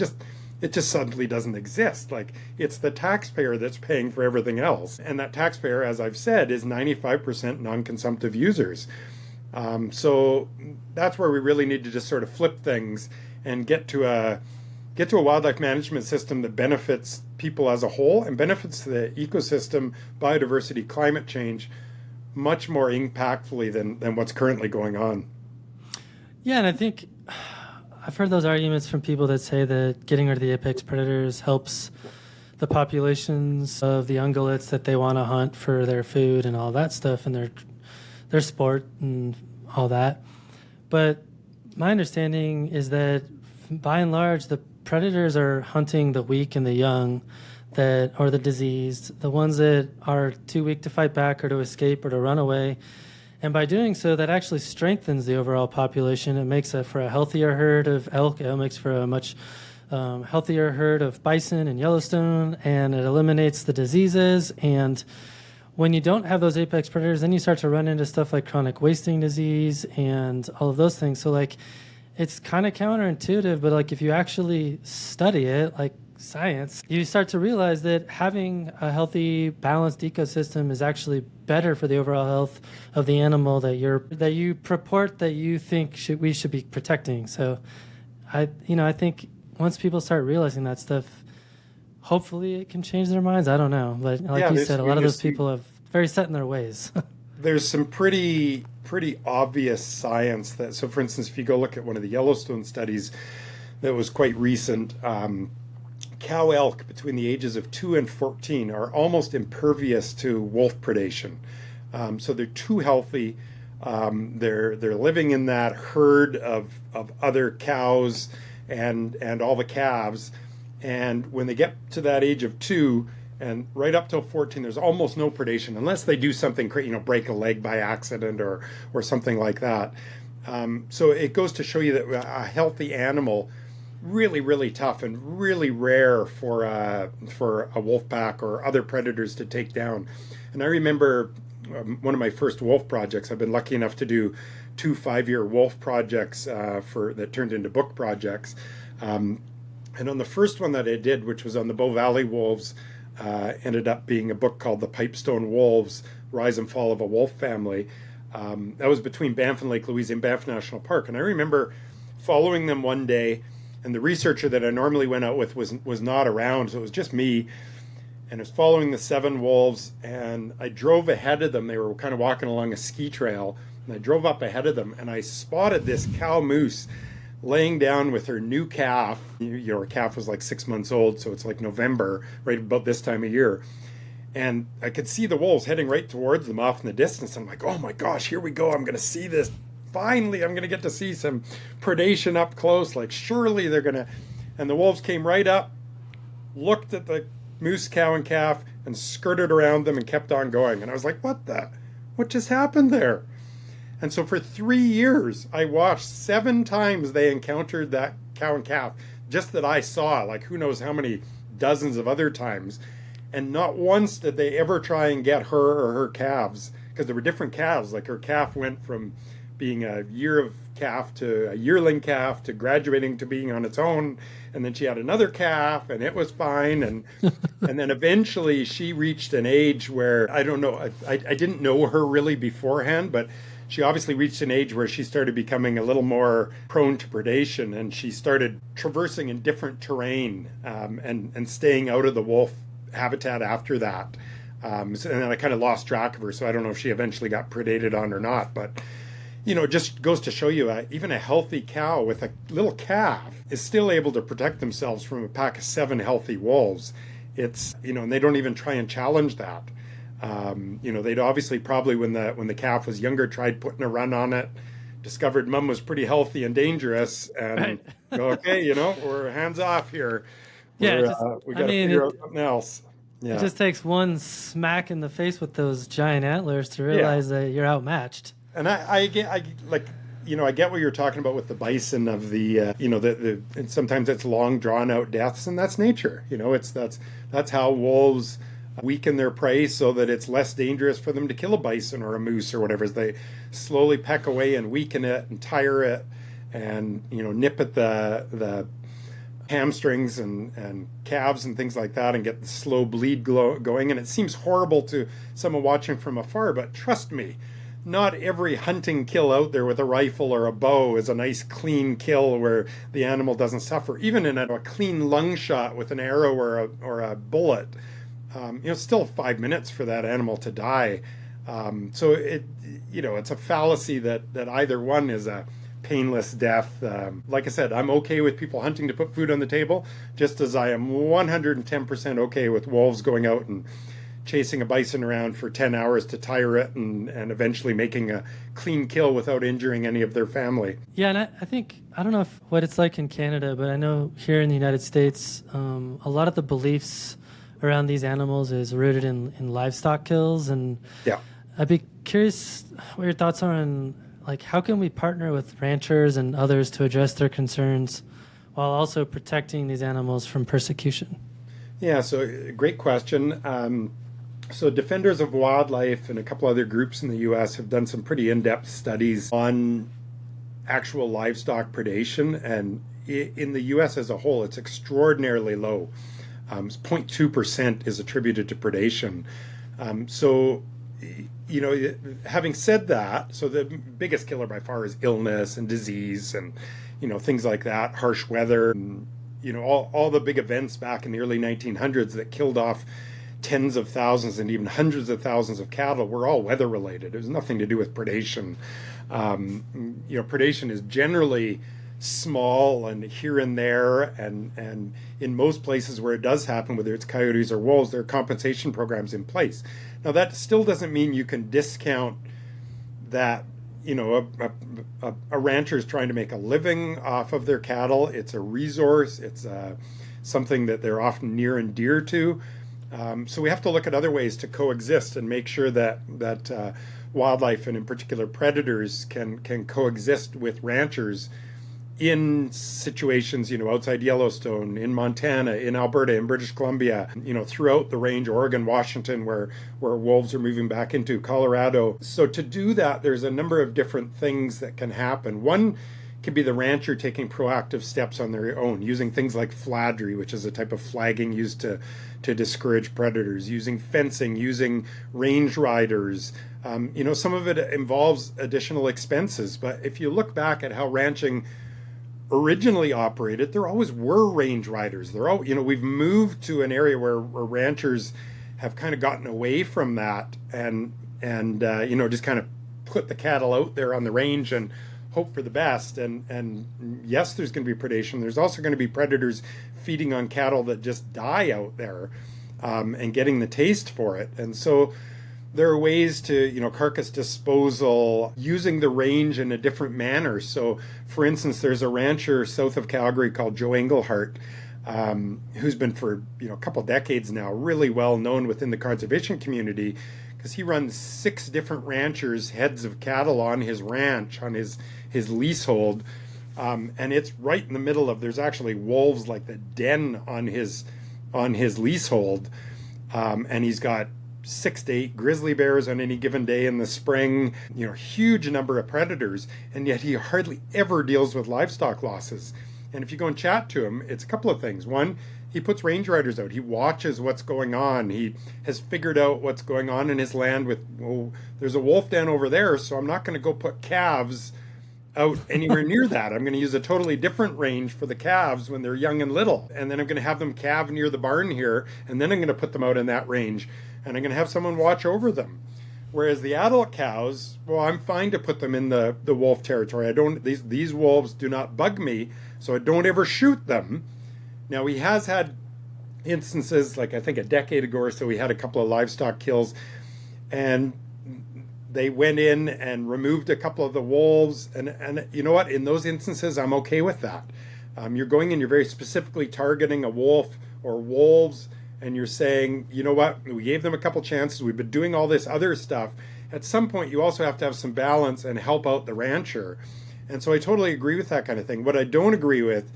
just suddenly doesn't exist. Like, it's the taxpayer that's paying for everything else. And that taxpayer, as I've said, is 95% non-consumptive users. So that's where we really need to just sort of flip things and get to a wildlife management system that benefits people as a whole and benefits the ecosystem, biodiversity, climate change much more impactfully than what's currently going on.
Yeah, and I think I've heard those arguments from people that say that getting rid of the apex predators helps the populations of the ungulates that they want to hunt for their food and all that stuff and their sport and all that. But my understanding is that by and large, the predators are hunting the weak and the young, or the diseased, the ones that are too weak to fight back or to escape or to run away. And by doing so, that actually strengthens the overall population. It makes for a healthier herd of elk. It makes for a much healthier herd of bison in Yellowstone, and it eliminates the diseases. And when you don't have those apex predators, then you start to run into stuff like chronic wasting disease and all of those things. So, like, it's kind of counterintuitive, but, like, if you actually study it, like science, you start to realize that having a healthy, balanced ecosystem is actually better for the overall health of the animal that you purport that you think we should be protecting. So, I think once people start realizing that stuff, hopefully it can change their minds. I don't know, but like you said, a lot of those people are very set in their ways.
There's some pretty obvious science that. So, for instance, if you go look at one of the Yellowstone studies that was quite recent. Cow elk between the ages of 2 and 14 are almost impervious to wolf predation. So they're too healthy. They're living in that herd of other cows and all the calves. And when they get to that age of 2 and right up till 14, there's almost no predation unless they do something, break a leg by accident or something like that. So it goes to show you that a healthy animal, really, really tough and really rare for a wolf pack or other predators to take down. And I remember one of my first wolf projects. I've been lucky enough to do 2 5-year wolf projects that turned into book projects. And on the first one that I did, which was on the Bow Valley wolves, ended up being a book called The Pipestone Wolves, Rise and Fall of a Wolf Family. That was between Banff and Lake Louise in Banff National Park. And I remember following them one day, and the researcher that I normally went out with was not around, so it was just me. And I was following the 7 wolves, and I drove ahead of them. They were kind of walking along a ski trail, and I drove up ahead of them, and I spotted this cow moose laying down with her new calf. Her calf was like 6 months old, so it's like November, right about this time of year. And I could see the wolves heading right towards them off in the distance. I'm like, oh my gosh, here we go. I'm going to see this. Finally, I'm going to get to see some predation up close. Like, surely they're going to. And the wolves came right up, looked at the moose, cow, and calf, and skirted around them and kept on going. And I was like, what just happened there? And so for 3 years, I watched 7 times they encountered that cow and calf, just that I saw, like who knows how many dozens of other times. And not once did they ever try and get her or her calves, because there were different calves. Like her calf went from being a year of calf to a yearling calf to graduating to being on its own. And then she had another calf and it was fine. And and then eventually she reached an age where, I don't know, I didn't know her really beforehand, but she obviously reached an age where she started becoming a little more prone to predation, and she started traversing in different terrain and staying out of the wolf habitat after that. And then I kind of lost track of her, so I don't know if she eventually got predated on or not. But, it just goes to show you even a healthy cow with a little calf is still able to protect themselves from a pack of 7 healthy wolves. It's, and they don't even try and challenge that. They'd obviously probably when the calf was younger tried putting a run on it, discovered mom was pretty healthy and dangerous, and
Right.
go, okay, we're hands off here.
Yeah,
We got to figure out something else.
It
Yeah,
just takes one smack in the face with those giant antlers to realize that you're outmatched.
and I get what you're talking about with the bison of the and sometimes it's long drawn out deaths, and that's nature. That's how wolves weaken their prey so that it's less dangerous for them to kill a bison or a moose or whatever, as they slowly peck away and weaken it and tire it and nip at the hamstrings and calves and things like that and get the slow bleed going. And it seems horrible to someone watching from afar, but trust me, not every hunting kill out there with a rifle or a bow is a nice clean kill where the animal doesn't suffer. Even in a clean lung shot with an arrow or a bullet, still 5 minutes for that animal to die. So it's a fallacy that either one is a painless death. Like I said, I'm okay with people hunting to put food on the table, just as I am 110% okay with wolves going out and chasing a bison around for 10 hours to tire it and eventually making a clean kill without injuring any of their family.
Yeah, and I think, I don't know what it's like in Canada, but I know here in the United States, a lot of the beliefs around these animals is rooted in livestock kills. And
Yeah.
I'd be curious what your thoughts are on, like, how can we partner with ranchers and others to address their concerns while also protecting these animals from persecution?
Yeah, so great question. So Defenders of Wildlife and a couple other groups in the U.S. have done some pretty in-depth studies on actual livestock predation, and in the U.S. as a whole, it's extraordinarily low. 0.2% is attributed to predation. Having said that, so the biggest killer by far is illness and disease and, things like that, harsh weather, and, all the big events back in the early 1900s that killed off tens of thousands and even hundreds of thousands of cattle were all weather related. It was nothing to do with predation. Predation is generally small and here and there, and in most places where it does happen, whether it's coyotes or wolves, there are compensation programs in place. Now that still doesn't mean you can discount that a rancher is trying to make a living off of their cattle. It's a resource. It's something that they're often near and dear to. So we have to look at other ways to coexist and make sure that wildlife, and in particular predators, can coexist with ranchers in situations, outside Yellowstone, in Montana, in Alberta, in British Columbia, throughout the range, Oregon, Washington, where wolves are moving back into Colorado. So to do that, there's a number of different things that can happen. One could be the rancher taking proactive steps on their own, using things like fladry, which is a type of flagging used to discourage predators, using fencing, using range riders. Some of it involves additional expenses, but if you look back at how ranching originally operated, there always were range riders. We've moved to an area where ranchers have kind of gotten away from that and just kind of put the cattle out there on the range and hope for the best. And yes, there's going to be predation. There's also going to be predators feeding on cattle that just die out there and getting the taste for it. And so there are ways to, carcass disposal using the range in a different manner. So, for instance, there's a rancher south of Calgary called Joe Englehart, who's been for a couple decades now really well known within the conservation community, because he runs 6 different ranchers, heads of cattle on his ranch, on his leasehold, and it's right in the middle of. There's actually wolves like the den on his leasehold, and he's got 6 to 8 grizzly bears on any given day in the spring, huge number of predators, and yet he hardly ever deals with livestock losses. And if you go and chat to him, it's a couple of things. One, he puts range riders out. He watches what's going on. He has figured out what's going on in his land with, there's a wolf den over there, so I'm not going to go put calves out anywhere near that. I'm going to use a totally different range for the calves when they're young and little. And then I'm going to have them calve near the barn here, and then I'm going to put them out in that range. And I'm going to have someone watch over them. Whereas the adult cows, I'm fine to put them in the wolf territory. These wolves do not bug me, so I don't ever shoot them. Now, he has had instances, like I think a decade ago or so, he had a couple of livestock kills, and they went in and removed a couple of the wolves. And you know what? In those instances, I'm okay with that. You're going and you're very specifically targeting a wolf or wolves, and you're saying, you know what, we gave them a couple chances, we've been doing all this other stuff. At some point, you also have to have some balance and help out the rancher. And so I totally agree with that kind of thing. What I don't agree with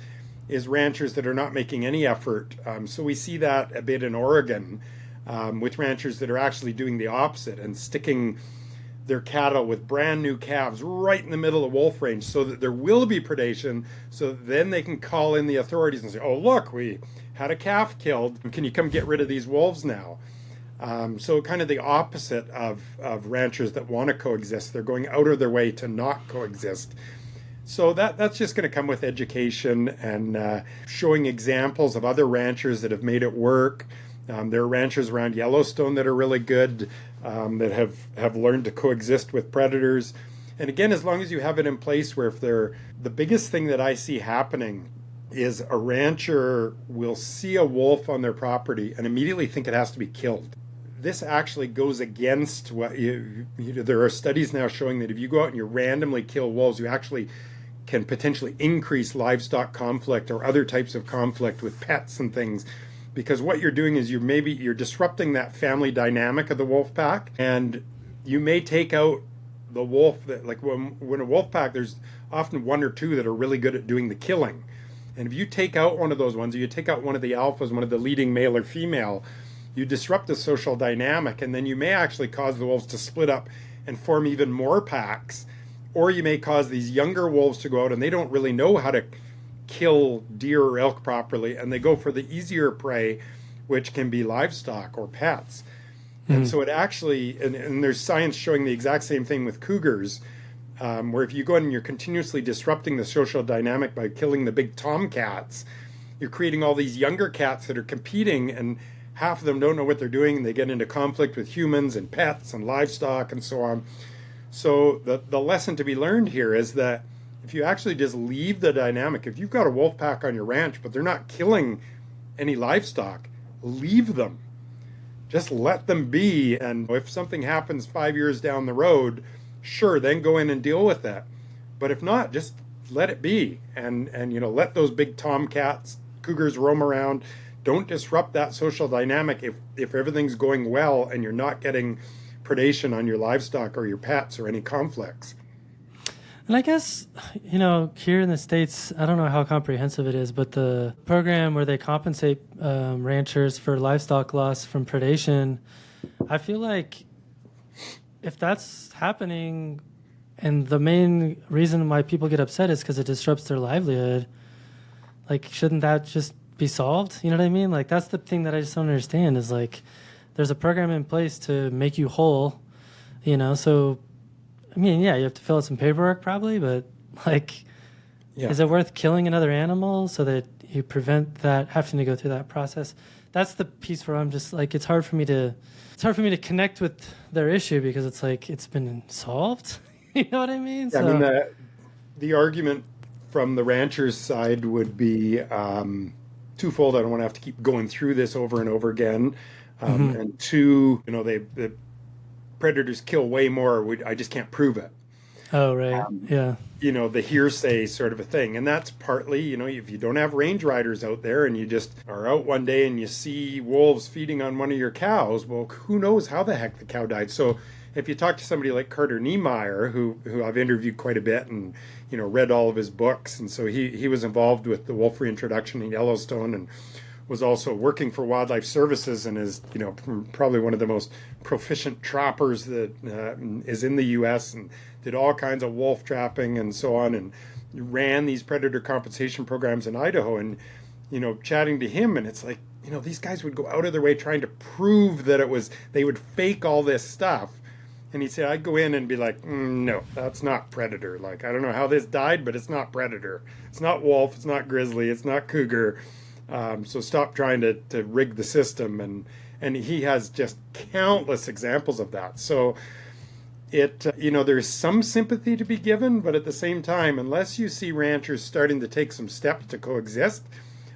is ranchers that are not making any effort. So we see that a bit in Oregon with ranchers that are actually doing the opposite and sticking their cattle with brand new calves right in the middle of wolf range so that there will be predation, so that then they can call in the authorities and say, oh, look, we had a calf killed. Can you come get rid of these wolves now? So kind of the opposite of ranchers that want to coexist. They're going out of their way to not coexist. So that's just going to come with education and showing examples of other ranchers that have made it work. There are ranchers around Yellowstone that are really good, that have learned to coexist with predators. And again, as long as you have it in place where the biggest thing that I see happening is a rancher will see a wolf on their property and immediately think it has to be killed. This actually goes against what there are studies now showing that if you go out and you randomly kill wolves, you actually can potentially increase livestock conflict or other types of conflict with pets and things. Because what you're doing is you're disrupting that family dynamic of the wolf pack, and you may take out the wolf that, like when a wolf pack, there's often 1 or 2 that are really good at doing the killing. And if you take out one of those ones, or you take out one of the alphas, one of the leading male or female, you disrupt the social dynamic, and then you may actually cause the wolves to split up and form even more packs. Or you may cause these younger wolves to go out and they don't really know how to kill deer or elk properly, and they go for the easier prey, which can be livestock or pets. And so it actually, and there's science showing the exact same thing with cougars, where if you go in and you're continuously disrupting the social dynamic by killing the big tomcats, you're creating all these younger cats that are competing, and half of them don't know what they're doing, and they get into conflict with humans and pets and livestock and so on. So the lesson to be learned here is that if you actually just leave the dynamic, if you've got a wolf pack on your ranch, but they're not killing any livestock, leave them. Just let them be. And if something happens 5 years down the road, sure, then go in and deal with that. But if not, just let it be. And let those big tomcats, cougars roam around. Don't disrupt that social dynamic if everything's going well and you're not getting predation on your livestock or your pets or any conflicts.
And I guess, here in the States, I don't know how comprehensive it is, but the program where they compensate ranchers for livestock loss from predation, I feel like if that's happening and the main reason why people get upset is because it disrupts their livelihood, like, shouldn't that just be solved? You know what I mean? Like, that's the thing that I just don't understand is, like, there's a program in place to make you whole, so... I mean, yeah, you have to fill out some paperwork probably, but like, Is it worth killing another animal so that you prevent that having to go through that process? That's the piece where I'm just like, it's hard for me to connect with their issue because it's like, it's been solved. You know what I mean?
Yeah, I mean, the argument from the ranchers' side would be twofold. I don't want to have to keep going through this over and over again. And two, the predators kill way more. I just can't prove it.
Oh, right. Yeah.
The hearsay sort of a thing. And that's partly, if you don't have range riders out there and you just are out one day and you see wolves feeding on one of your cows, well, who knows how the heck the cow died. So if you talk to somebody like Carter Niemeyer, who I've interviewed quite a bit and, read all of his books. And so he was involved with the wolf reintroduction in Yellowstone and was also working for Wildlife Services and is, probably one of the most proficient trappers that is in the U.S. and did all kinds of wolf trapping and so on, and ran these predator compensation programs in Idaho. And, chatting to him, and it's like, these guys would go out of their way trying to prove that they would fake all this stuff. And he'd say, I'd go in and be like, no, that's not predator. Like, I don't know how this died, but it's not predator. It's not wolf. It's not grizzly. It's not cougar. So stop trying to rig the system. And he has just countless examples of that. So there's some sympathy to be given, but at the same time, unless you see ranchers starting to take some steps to coexist,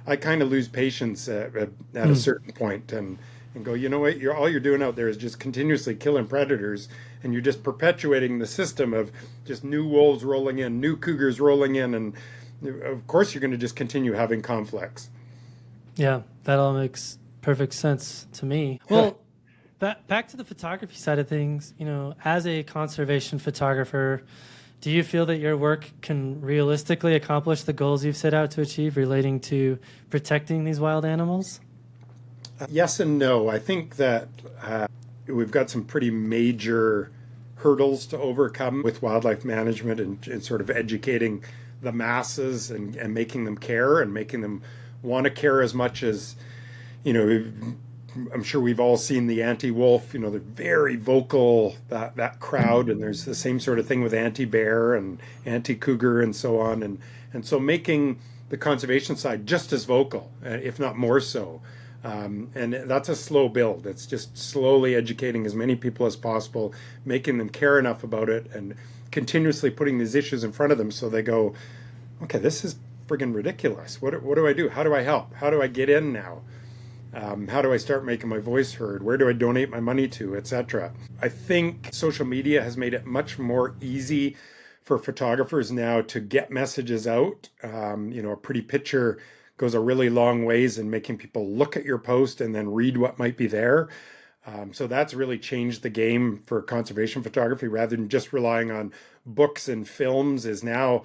I kind of lose patience at a certain point and go, you know what, all you're doing out there is just continuously killing predators, and you're just perpetuating the system of just new wolves rolling in, new cougars rolling in, and of course you're going to just continue having conflicts.
Yeah, that all makes perfect sense to me. Well, back to the photography side of things, as a conservation photographer, do you feel that your work can realistically accomplish the goals you've set out to achieve relating to protecting these wild animals?
Yes and no. I think that we've got some pretty major hurdles to overcome with wildlife management and sort of educating the masses and making them care and making them want to care as much as, I'm sure we've all seen the anti-wolf, they're very vocal, that crowd, and there's the same sort of thing with anti-bear and anti-cougar and so on. And so making the conservation side just as vocal, if not more so. And that's a slow build. It's just slowly educating as many people as possible, making them care enough about it, and continuously putting these issues in front of them so they go, okay, this is friggin' ridiculous. What do I do? How do I help? How do I get in now? How do I start making my voice heard? Where do I donate my money to, etc.? I think social media has made it much more easy for photographers now to get messages out. A pretty picture goes a really long ways in making people look at your post and then read what might be there. So that's really changed the game for conservation photography. Rather than just relying on books and films, is now,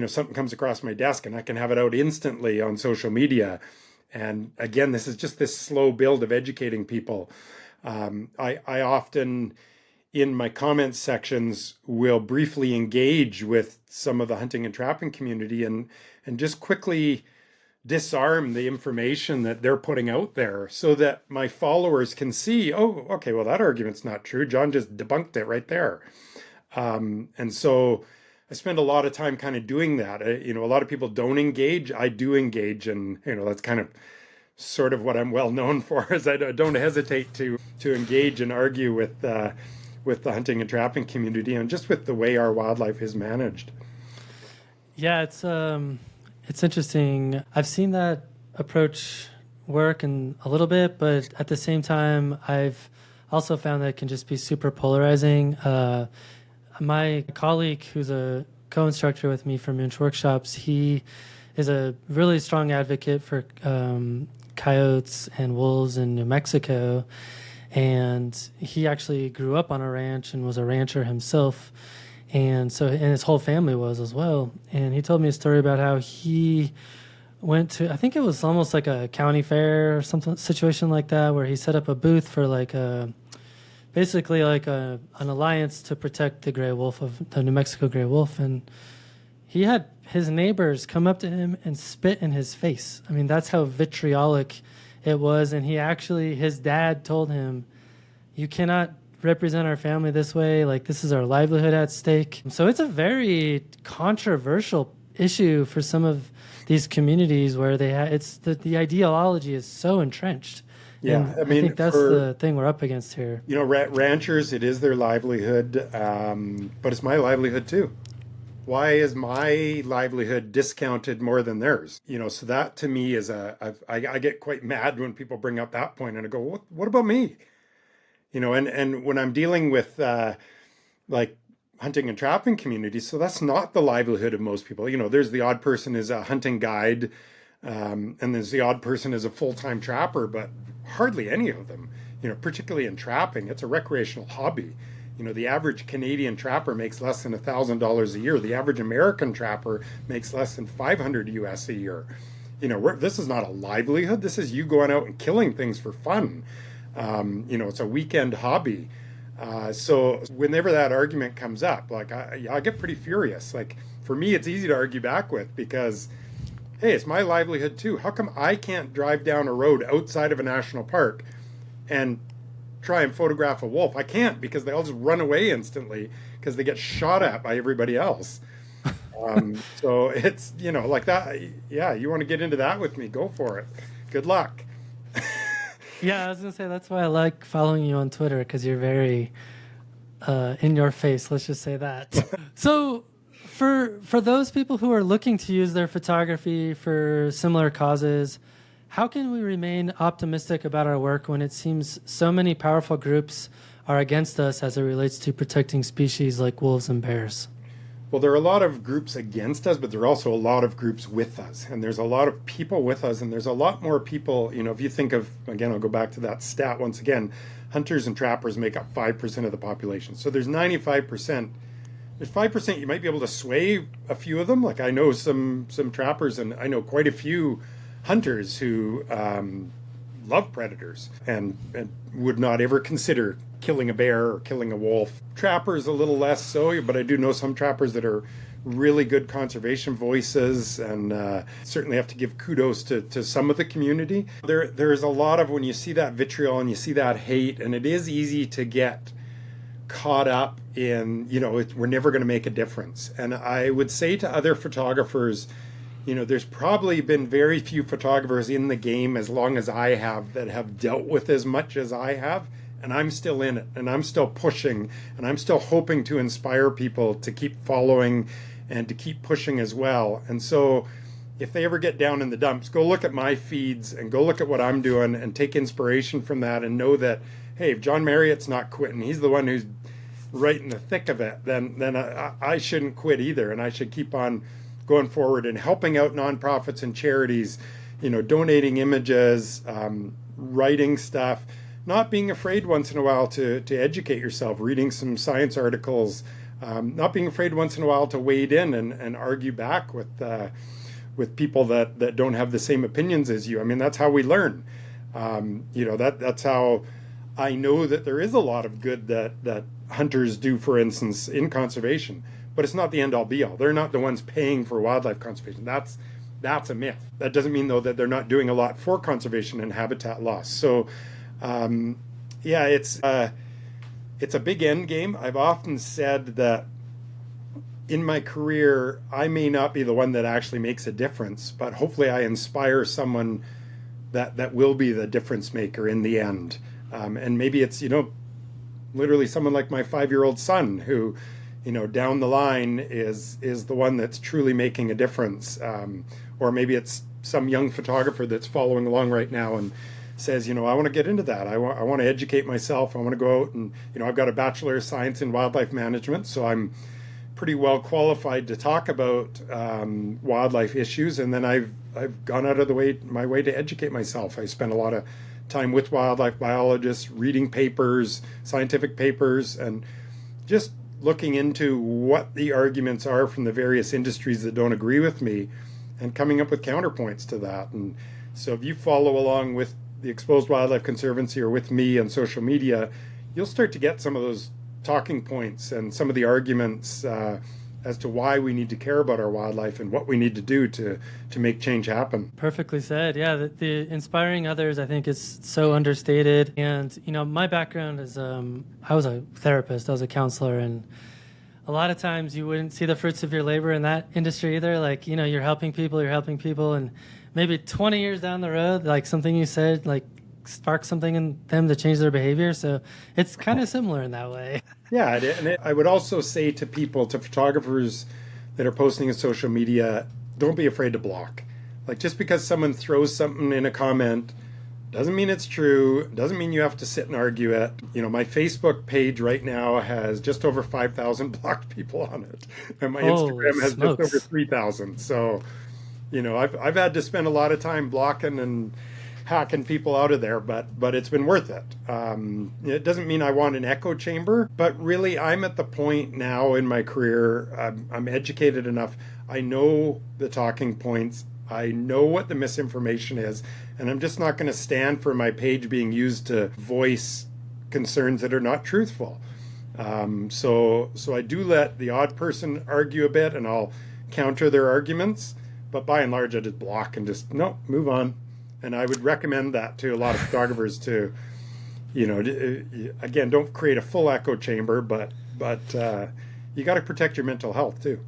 something comes across my desk and I can have it out instantly on social media. And again, this is just this slow build of educating people. I often, in my comments sections, will briefly engage with some of the hunting and trapping community and just quickly disarm the information that they're putting out there so that my followers can see, oh, okay, well, that argument's not true. John just debunked it right there. And so I spend a lot of time kind of doing that. A lot of people don't engage. I do engage, and that's kind of sort of what I'm well known for, is I don't hesitate to engage and argue with the hunting and trapping community and just with the way our wildlife is managed.
Yeah, it's interesting. I've seen that approach work in a little bit, but at the same time, I've also found that it can just be super polarizing. My colleague, who's a co-instructor with me for Moonch Workshops, he is a really strong advocate for coyotes and wolves in New Mexico. And he actually grew up on a ranch and was a rancher himself. and his whole family was as well. And he told me a story about how he went to, I think it was almost like a county fair or something situation like that, where he set up a booth for like a basically like an alliance to protect the gray wolf, of the New Mexico gray wolf. And he had his neighbors come up to him and spit in his face. I mean, that's how vitriolic it was. And his dad told him, you cannot represent our family this way. Like, this is our livelihood at stake. So it's a very controversial issue for some of these communities where the ideology is so entrenched.
Yeah,
and I think that's the thing we're up against here.
Ranchers, it is their livelihood, but it's my livelihood too. Why is my livelihood discounted more than theirs? So that to me is I get quite mad when people bring up that point, and I go, what about me? And when I'm dealing with like hunting and trapping communities, so that's not the livelihood of most people. There's the odd person is a hunting guide, and there's the odd person is a full-time trapper, but hardly any of them, particularly in trapping, it's a recreational hobby. The average Canadian trapper makes less than $1,000 a year. The average American trapper makes less than $500 US a year. This is not a livelihood. This is you going out and killing things for fun. It's a weekend hobby. So whenever that argument comes up, like I get pretty furious. Like, for me, it's easy to argue back with because, hey, it's my livelihood too. How come I can't drive down a road outside of a national park and try and photograph a wolf? I can't, because they all just run away instantly because they get shot at by everybody else. So it's, like that. Yeah, you want to get into that with me? Go for it. Good luck.
Yeah, I was going to say, that's why I like following you on Twitter, because you're very in your face. Let's just say that. So for those people who are looking to use their photography for similar causes, how can we remain optimistic about our work when it seems so many powerful groups are against us as it relates to protecting species like wolves and bears?
Well, there are a lot of groups against us, but there are also a lot of groups with us. And there's a lot of people with us, and there's a lot more people, if you think of, again, I'll go back to that stat once again, hunters and trappers make up 5% of the population. So there's 95%. There's 5% you might be able to sway a few of them. Like, I know some trappers, and I know quite a few hunters who love predators and would not ever consider killing a bear or killing a wolf. Trappers a little less so, but I do know some trappers that are really good conservation voices, and certainly have to give kudos to some of the community. There's a lot of, when you see that vitriol and you see that hate, and it is easy to get caught up in, we're never going to make a difference. And I would say to other photographers, there's probably been very few photographers in the game as long as I have that have dealt with as much as I have. And I'm still in it, and I'm still pushing, and I'm still hoping to inspire people to keep following and to keep pushing as well. And so if they ever get down in the dumps, go look at my feeds and go look at what I'm doing and take inspiration from that, and know that, hey, if John Marriott's not quitting, he's the one who's right in the thick of it, then I shouldn't quit either, and I should keep on going forward and helping out nonprofits and charities, donating images, writing stuff, not being afraid once in a while to educate yourself, reading some science articles, not being afraid once in a while to wade in and argue back with people that don't have the same opinions as you. I mean, that's how we learn. That's how I know that there is a lot of good that hunters do, for instance, in conservation. But it's not the end all be all. They're not the ones paying for wildlife conservation. That's a myth. That doesn't mean, though, that they're not doing a lot for conservation and habitat loss. So, it's a big end game. I've often said that in my career, I may not be the one that actually makes a difference, but hopefully I inspire someone that will be the difference maker in the end. And maybe it's, literally someone like my 5-year-old son who, down the line is the one that's truly making a difference. Or maybe it's some young photographer that's following along right now and says, I want to get into that. I want to educate myself. I want to go out and, I've got a Bachelor of Science in Wildlife Management, so I'm pretty well qualified to talk about wildlife issues. And then I've gone out of my way to educate myself. I spent a lot of time with wildlife biologists, reading papers, scientific papers, and just looking into what the arguments are from the various industries that don't agree with me and coming up with counterpoints to that. And so if you follow along with the Exposed Wildlife Conservancy or with me on social media, you'll start to get some of those talking points and some of the arguments as to why we need to care about our wildlife and what we need to do to make change happen.
Perfectly said. Yeah, the inspiring others, I think, is so understated. And, my background is I was a therapist, I was a counselor, and a lot of times you wouldn't see the fruits of your labor in that industry either. Like, you're helping people, and maybe 20 years down the road, like something you said, like spark something in them to change their behavior. So it's kind of similar in that way.
Yeah, and I would also say to people, to photographers that are posting on social media, don't be afraid to block. Like, just because someone throws something in a comment doesn't mean it's true, doesn't mean you have to sit and argue it. My Facebook page right now has just over 5,000 blocked people on it, and my Instagram has just over 3,000. So, I've had to spend a lot of time blocking and hacking people out of there, but it's been worth it. It doesn't mean I want an echo chamber, but really I'm at the point now in my career, I'm educated enough. I know the talking points. I know what the misinformation is, and I'm just not going to stand for my page being used to voice concerns that are not truthful. So I do let the odd person argue a bit, and I'll counter their arguments, but by and large I just block and just move on. And I would recommend that to a lot of photographers to, again, don't create a full echo chamber, but you got to protect your mental health too.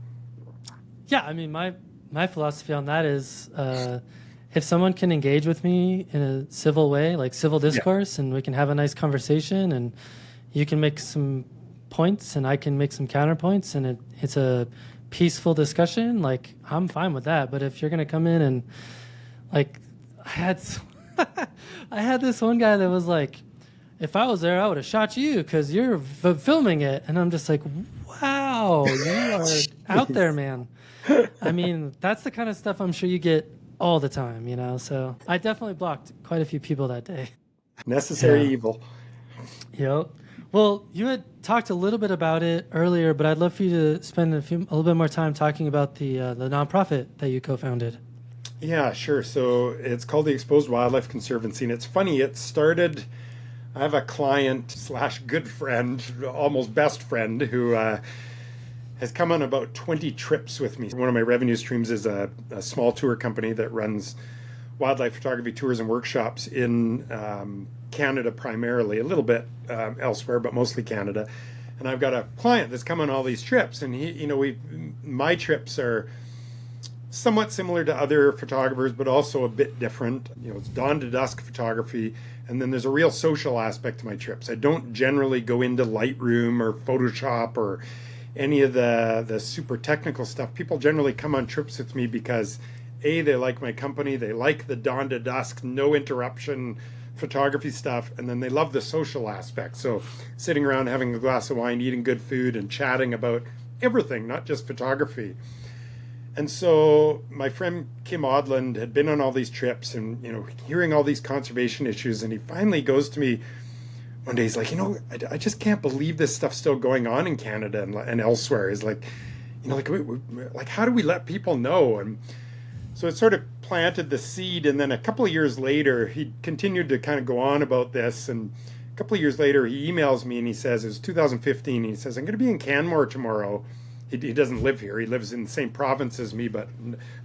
Yeah, I mean, my philosophy on that is if someone can engage with me in a civil way, like civil discourse, and we can have a nice conversation, and you can make some points and I can make some counterpoints, and it's a peaceful discussion, like I'm fine with that. But if you're going to come in and like, I had this one guy that was like, if I was there, I would have shot you because you're filming it. And I'm just like, wow, you are out there, man. I mean, that's the kind of stuff I'm sure you get all the time, So I definitely blocked quite a few people that day.
Necessary evil.
Yep. Well, you had talked a little bit about it earlier, but I'd love for you to spend a little bit more time talking about the nonprofit that you co-founded.
Yeah, sure. So it's called the Exposed Wildlife Conservancy, and it's funny. It started, I have a client / good friend, almost best friend, who has come on about 20 trips with me. One of my revenue streams is a small tour company that runs wildlife photography tours and workshops in Canada primarily, a little bit elsewhere, but mostly Canada. And I've got a client that's come on all these trips, and my trips are somewhat similar to other photographers, but also a bit different. It's dawn to dusk photography, and then there's a real social aspect to my trips. I don't generally go into Lightroom or Photoshop or any of the super technical stuff. People generally come on trips with me because they like my company, they like the dawn to dusk, no interruption photography stuff, and then they love the social aspect. So sitting around having a glass of wine, eating good food, and chatting about everything, not just photography. And so my friend Kim Odland had been on all these trips and, hearing all these conservation issues. And he finally goes to me one day. He's like, I just can't believe this stuff's still going on in Canada and elsewhere. He's like, like, how do we let people know? And so it sort of planted the seed. And then a couple of years later, he continued to kind of go on about this. And a couple of years later, he emails me and he says, it was 2015. And he says, I'm going to be in Canmore tomorrow. He doesn't live here. He lives in the same province as me, but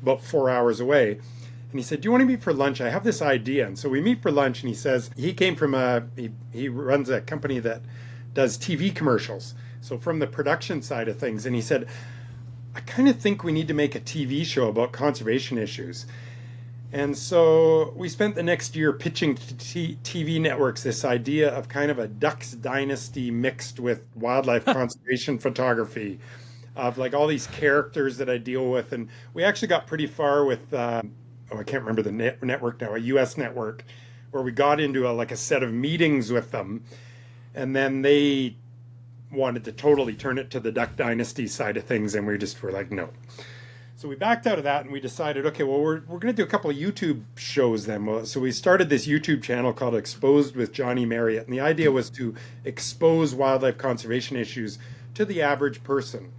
about 4 hours away. And he said, do you want to meet for lunch? I have this idea. And so we meet for lunch, and he says he came from he runs a company that does TV commercials. So from the production side of things. And he said, I kind of think we need to make a TV show about conservation issues. And so we spent the next year pitching to TV networks this idea of kind of a Ducks dynasty mixed with wildlife conservation photography, of like all these characters that I deal with. And we actually got pretty far with, I can't remember the network now, a US network, where we got into a set of meetings with them. And then they wanted to totally turn it to the Duck Dynasty side of things. And we were like, no. So we backed out of that and we decided, okay, well, we're going to do a couple of YouTube shows then. So we started this YouTube channel called Exposed with John Marriott. And the idea was to expose wildlife conservation issues to the average person.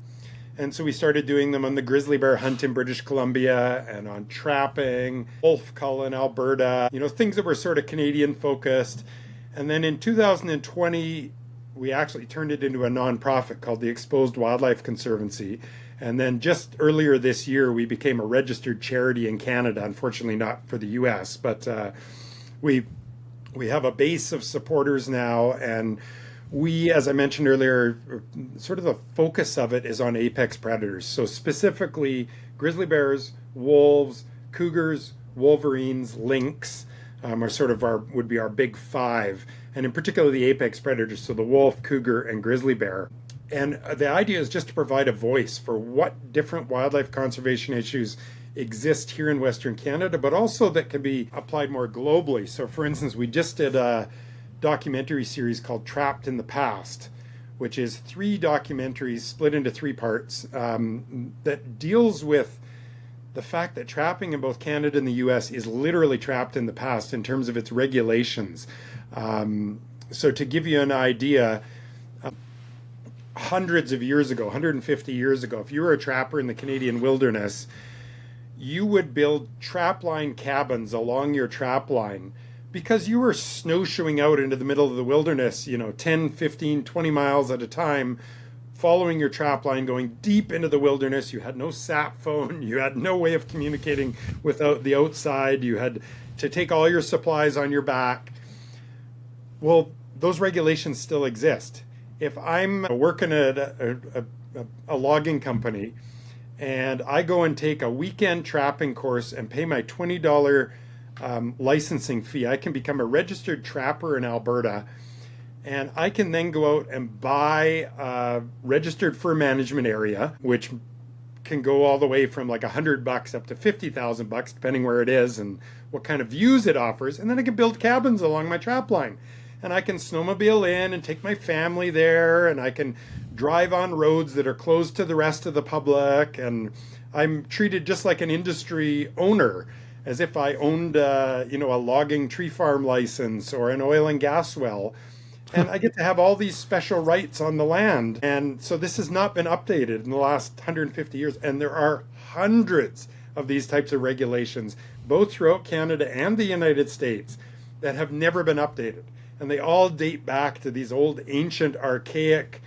And so we started doing them on the grizzly bear hunt in British Columbia and on trapping, wolf cull in Alberta, things that were sort of Canadian focused. And then in 2020, we actually turned it into a nonprofit called the Exposed Wildlife Conservancy. And then just earlier this year, we became a registered charity in Canada, unfortunately not for the US, but we have a base of supporters now. And we, as I mentioned earlier, sort of the focus of it is on apex predators. So specifically grizzly bears, wolves, cougars, wolverines, lynx would be our big five. And in particular, the apex predators, so the wolf, cougar, and grizzly bear. And the idea is just to provide a voice for what different wildlife conservation issues exist here in Western Canada, but also that can be applied more globally. So for instance, we just did a documentary series called Trapped in the Past, which is 3 documentaries split into 3 parts that deals with the fact that trapping in both Canada and the US is literally trapped in the past in terms of its regulations. So to give you an idea, hundreds of years ago, 150 years ago, if you were a trapper in the Canadian wilderness, you would build trapline cabins along your trap line because you were snowshoeing out into the middle of the wilderness, 10, 15, 20 miles at a time, following your trap line, going deep into the wilderness. You had no sat phone. You had no way of communicating with the outside. You had to take all your supplies on your back. Well, those regulations still exist. If I'm working at a logging company and I go and take a weekend trapping course and pay my $20 licensing fee, I can become a registered trapper in Alberta, and I can then go out and buy a registered fur management area, which can go all the way from like $100 up to $50,000, depending where it is and what kind of views it offers. And then I can build cabins along my trap line, and I can snowmobile in and take my family there, and I can drive on roads that are closed to the rest of the public, and I'm treated just like an industry owner, as if I owned, a logging tree farm license or an oil and gas well. And I get to have all these special rights on the land. And so this has not been updated in the last 150 years. And there are hundreds of these types of regulations, both throughout Canada and the United States, that have never been updated. And they all date back to these old, ancient, archaic,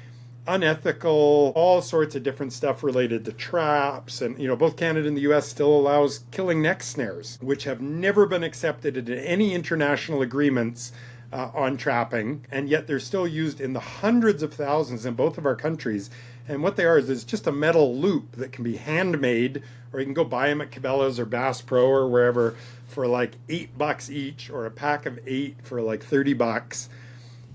unethical, all sorts of different stuff related to traps. And, both Canada and the US still allows killing neck snares, which have never been accepted into any international agreements on trapping. And yet they're still used in the hundreds of thousands in both of our countries. And what they are is just a metal loop that can be handmade, or you can go buy them at Cabela's or Bass Pro or wherever for like $8 each, or a pack of 8 for like $30.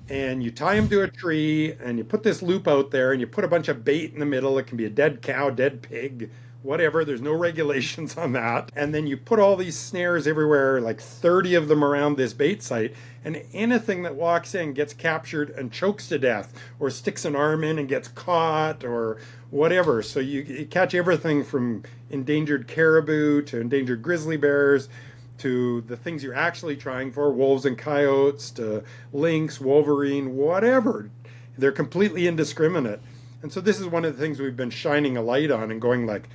And you tie them to a tree and you put this loop out there and you put a bunch of bait in the middle. It can be a dead cow, dead pig, whatever. There's no regulations on that. And then you put all these snares everywhere, like 30 of them around this bait site. And anything that walks in gets captured and chokes to death, or sticks an arm in and gets caught, or whatever. So you catch everything from endangered caribou to endangered grizzly bears, to the things you're actually trying for, wolves and coyotes, to lynx, wolverine, whatever. They're completely indiscriminate. And so this is one of the things we've been shining a light on and going like,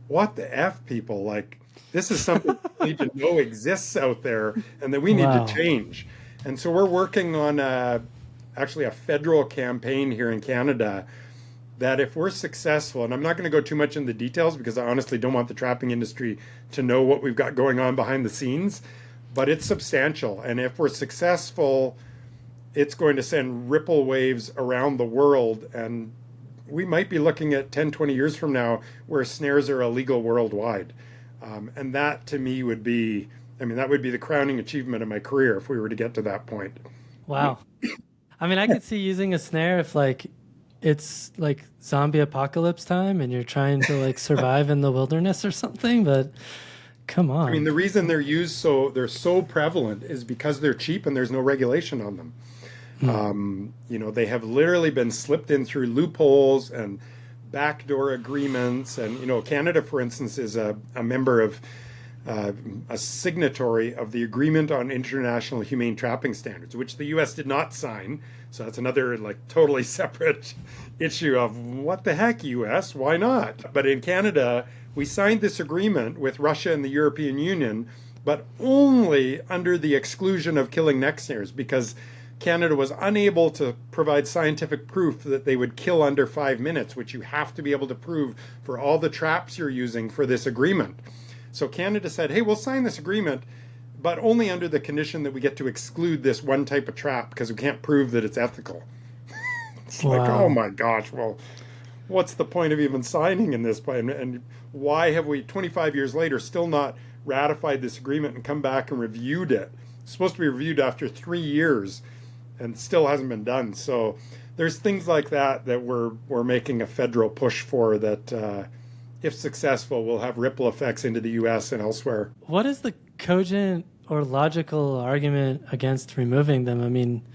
what the F, people? Like, this is something we need to know exists out there and that we need to change. And so we're working on actually a federal campaign here in Canada that if we're successful, and I'm not going to go too much into the details because I honestly don't want the trapping industry to know what we've got going on behind the scenes, but it's substantial. And if we're successful, it's going to send ripple waves around the world. And we might be looking at 10, 20 years from now where snares are illegal worldwide. And that to me would be, that would be the crowning achievement of my career if we were to get to that point.
Wow. I could see using a snare if it's like zombie apocalypse time and you're trying to survive in the wilderness or something, but come on.
The reason they're so prevalent is because they're cheap and there's no regulation on them. They have literally been slipped in through loopholes and backdoor agreements. And, Canada, for instance, is a member of a signatory of the Agreement on International Humane Trapping Standards, which the U.S. did not sign. So that's another totally separate issue of what the heck, U.S., why not? But in Canada, we signed this agreement with Russia and the European Union, but only under the exclusion of killing neck snares, because Canada was unable to provide scientific proof that they would kill under 5 minutes, which you have to be able to prove for all the traps you're using for this agreement. So Canada said, hey, we'll sign this agreement, but only under the condition that we get to exclude this one type of trap because we can't prove that it's ethical. It's like, oh my gosh, well, what's the point of even signing in this point? And why have we, 25 years later, still not ratified this agreement and come back and reviewed it? It's supposed to be reviewed after 3 years and still hasn't been done. So there's things like that we're making a federal push for that, if successful, will have ripple effects into the U.S. and elsewhere.
What is the cogent or logical argument against removing them? I mean,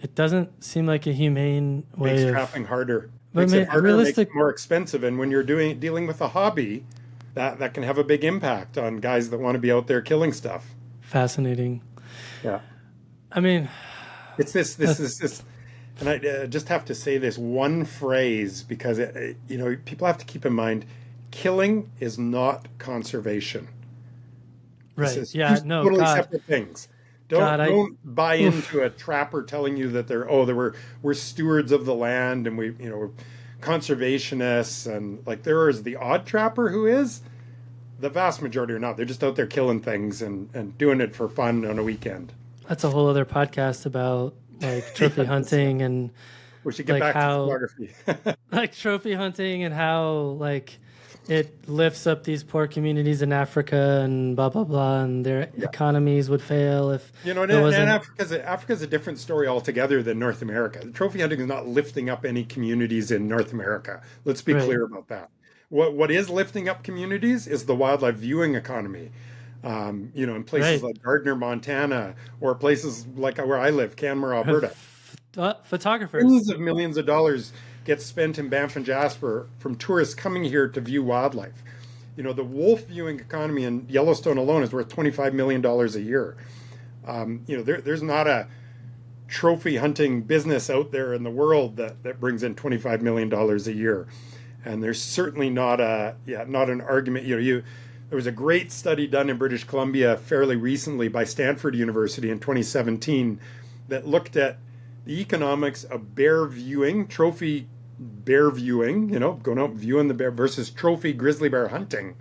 it doesn't seem like a humane way
makes
of
trapping harder.
But
Makes it harder, makes it more expensive. And when you're dealing with a hobby, that can have a big impact on guys that want to be out there killing stuff.
Fascinating.
Yeah.
I mean,
it's this, and I just have to say this one phrase because people have to keep in mind, killing is not conservation.
Right.
This is
Yeah.
totally separate things. Don't buy into a trapper telling you that we're stewards of the land and we're conservationists, and there is the odd trapper who is. The vast majority are not. They're just out there killing things and doing it for fun on a weekend.
That's a whole other podcast about trophy hunting and
we should get back to photography.
Trophy hunting and how it lifts up these poor communities in Africa and blah blah blah, and their economies would fail if
Africa's a different story altogether than North America. The trophy hunting is not lifting up any communities in North America. Let's be clear about that. What is lifting up communities is the wildlife viewing economy. In places like Gardner, Montana, or places like where I live, Canmore, Alberta.
Photographers.
Tens of millions of dollars get spent in Banff and Jasper from tourists coming here to view wildlife. The wolf viewing economy in Yellowstone alone is worth $25 million a year. There's not a trophy hunting business out there in the world that brings in $25 million a year. And there's certainly not an argument. There was a great study done in British Columbia fairly recently by Stanford University in 2017 that looked at the economics of trophy bear viewing, going out and viewing the bear versus trophy grizzly bear hunting.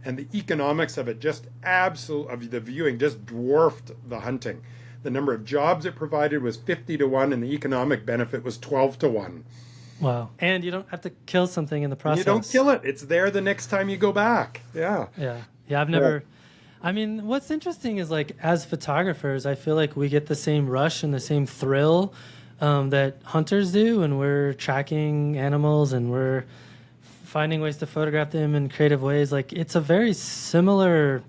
And the economics of it the viewing just dwarfed the hunting. The number of jobs it provided was 50-1 and the economic benefit was 12-1.
Wow. And you don't have to kill something in the process.
You don't kill it. It's there the next time you go back. Yeah.
Yeah. Yeah, I've never... I mean, what's interesting is as photographers, I feel like we get the same rush and the same thrill that hunters do when we're tracking animals and we're finding ways to photograph them in creative ways. It's a very similar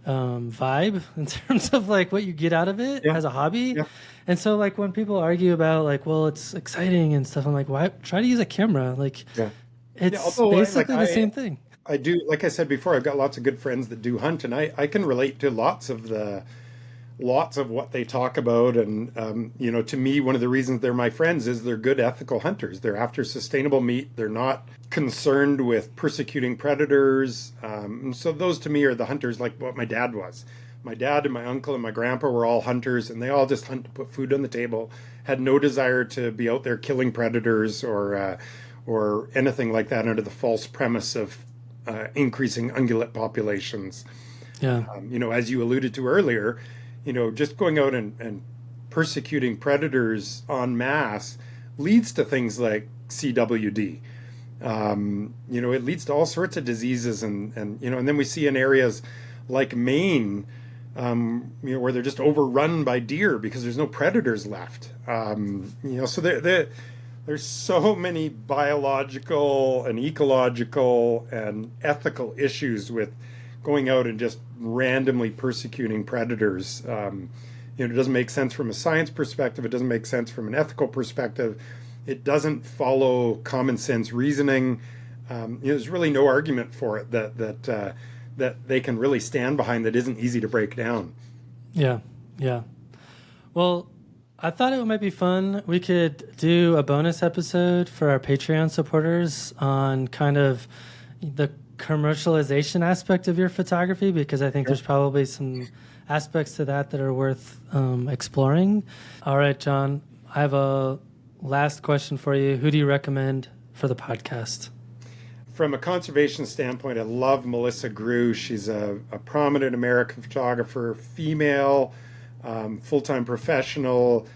vibe in terms of what you get out of it as a hobby. Yeah. And so when people argue about well, it's exciting and stuff, I'm like, why try to use a camera? It's basically the same thing.
I do, like I said before, I've got lots of good friends that do hunt, and I can relate to lots of what they talk about. And, to me, one of the reasons they're my friends is they're good ethical hunters. They're after sustainable meat. They're not concerned with persecuting predators. So those to me are the hunters like what my dad was. My dad and my uncle and my grandpa were all hunters, and they all just hunt to put food on the table, had no desire to be out there killing predators or anything like that under the false premise of increasing ungulate populations.
Yeah.
As you alluded to earlier, just going out and persecuting predators en masse leads to things like CWD. It leads to all sorts of diseases and then we see in areas like Maine, where they're just overrun by deer because there's no predators left. So there's so many biological and ecological and ethical issues with going out and just randomly persecuting predators. It doesn't make sense from a science perspective. It doesn't make sense from an ethical perspective. It doesn't follow common sense reasoning. There's really no argument for it that that they can really stand behind that isn't easy to break down.
Yeah. Well, I thought it might be fun. We could do a bonus episode for our Patreon supporters on kind of the commercialization aspect of your photography, because I think there's probably some aspects to that are worth exploring. All right, John, I have a last question for you. Who do you recommend for the podcast?
From a conservation standpoint, I love Melissa Grew. She's a prominent American photographer, female, full-time professional,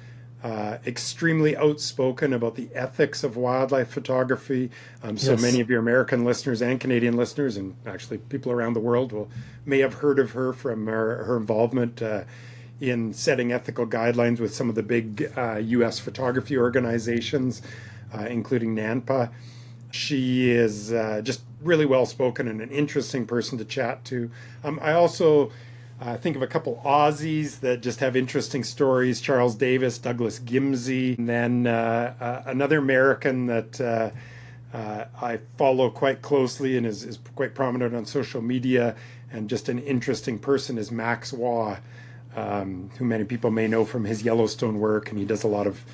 extremely outspoken about the ethics of wildlife photography. So many of your American listeners and Canadian listeners, and actually people around the world, may have heard of her from her involvement in setting ethical guidelines with some of the big U.S. photography organizations, including NANPA. She is just really well-spoken and an interesting person to chat to. I also think of a couple Aussies that just have interesting stories: Charles Davis, Douglas Gimsey, and then another American that I follow quite closely and is quite prominent on social media and just an interesting person is Max Waugh, who many people may know from his Yellowstone work, and he does a lot of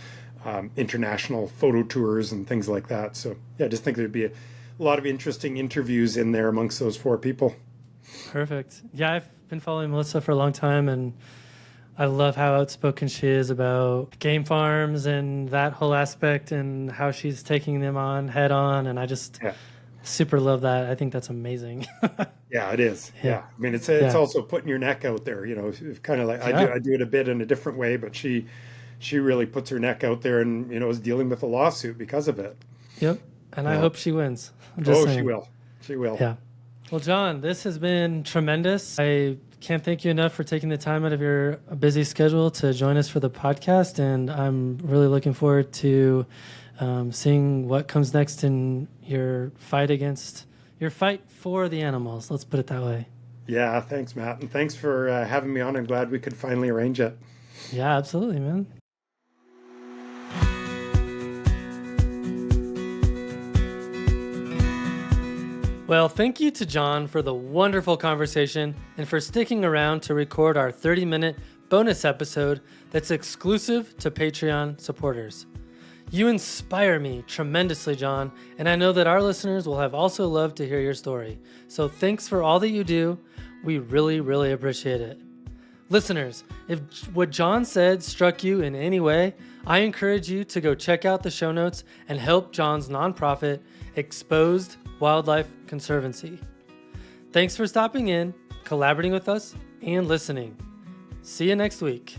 international photo tours and things like that. So yeah, I just think there'd be a lot of interesting interviews in there amongst those four people.
Perfect. Yeah, I've been following Melissa for a long time, and I love how outspoken she is about game farms and that whole aspect and how she's taking them on head on. And I just super love that. I think that's amazing.
Yeah, it is. Yeah. I mean, it's also putting your neck out there, kind of like I do it a bit in a different way, but she really puts her neck out there and, is dealing with a lawsuit because of it.
Yep. And I hope she wins. I'm just saying.
She will. She will.
Yeah. Well, John, this has been tremendous. I can't thank you enough for taking the time out of your busy schedule to join us for the podcast. And I'm really looking forward to seeing what comes next in your fight for the animals. Let's put it that way.
Yeah. Thanks, Matt. And thanks for having me on. I'm glad we could finally arrange it.
Yeah, absolutely, man. Well, thank you to John for the wonderful conversation and for sticking around to record our 30-minute bonus episode that's exclusive to Patreon supporters. You inspire me tremendously, John, and I know that our listeners will have also loved to hear your story. So thanks for all that you do. We really, really appreciate it. Listeners, if what John said struck you in any way, I encourage you to go check out the show notes and help John's nonprofit, Exposed Wildlife Conservancy. Thanks for stopping in, collaborating with us, and listening. See you next week.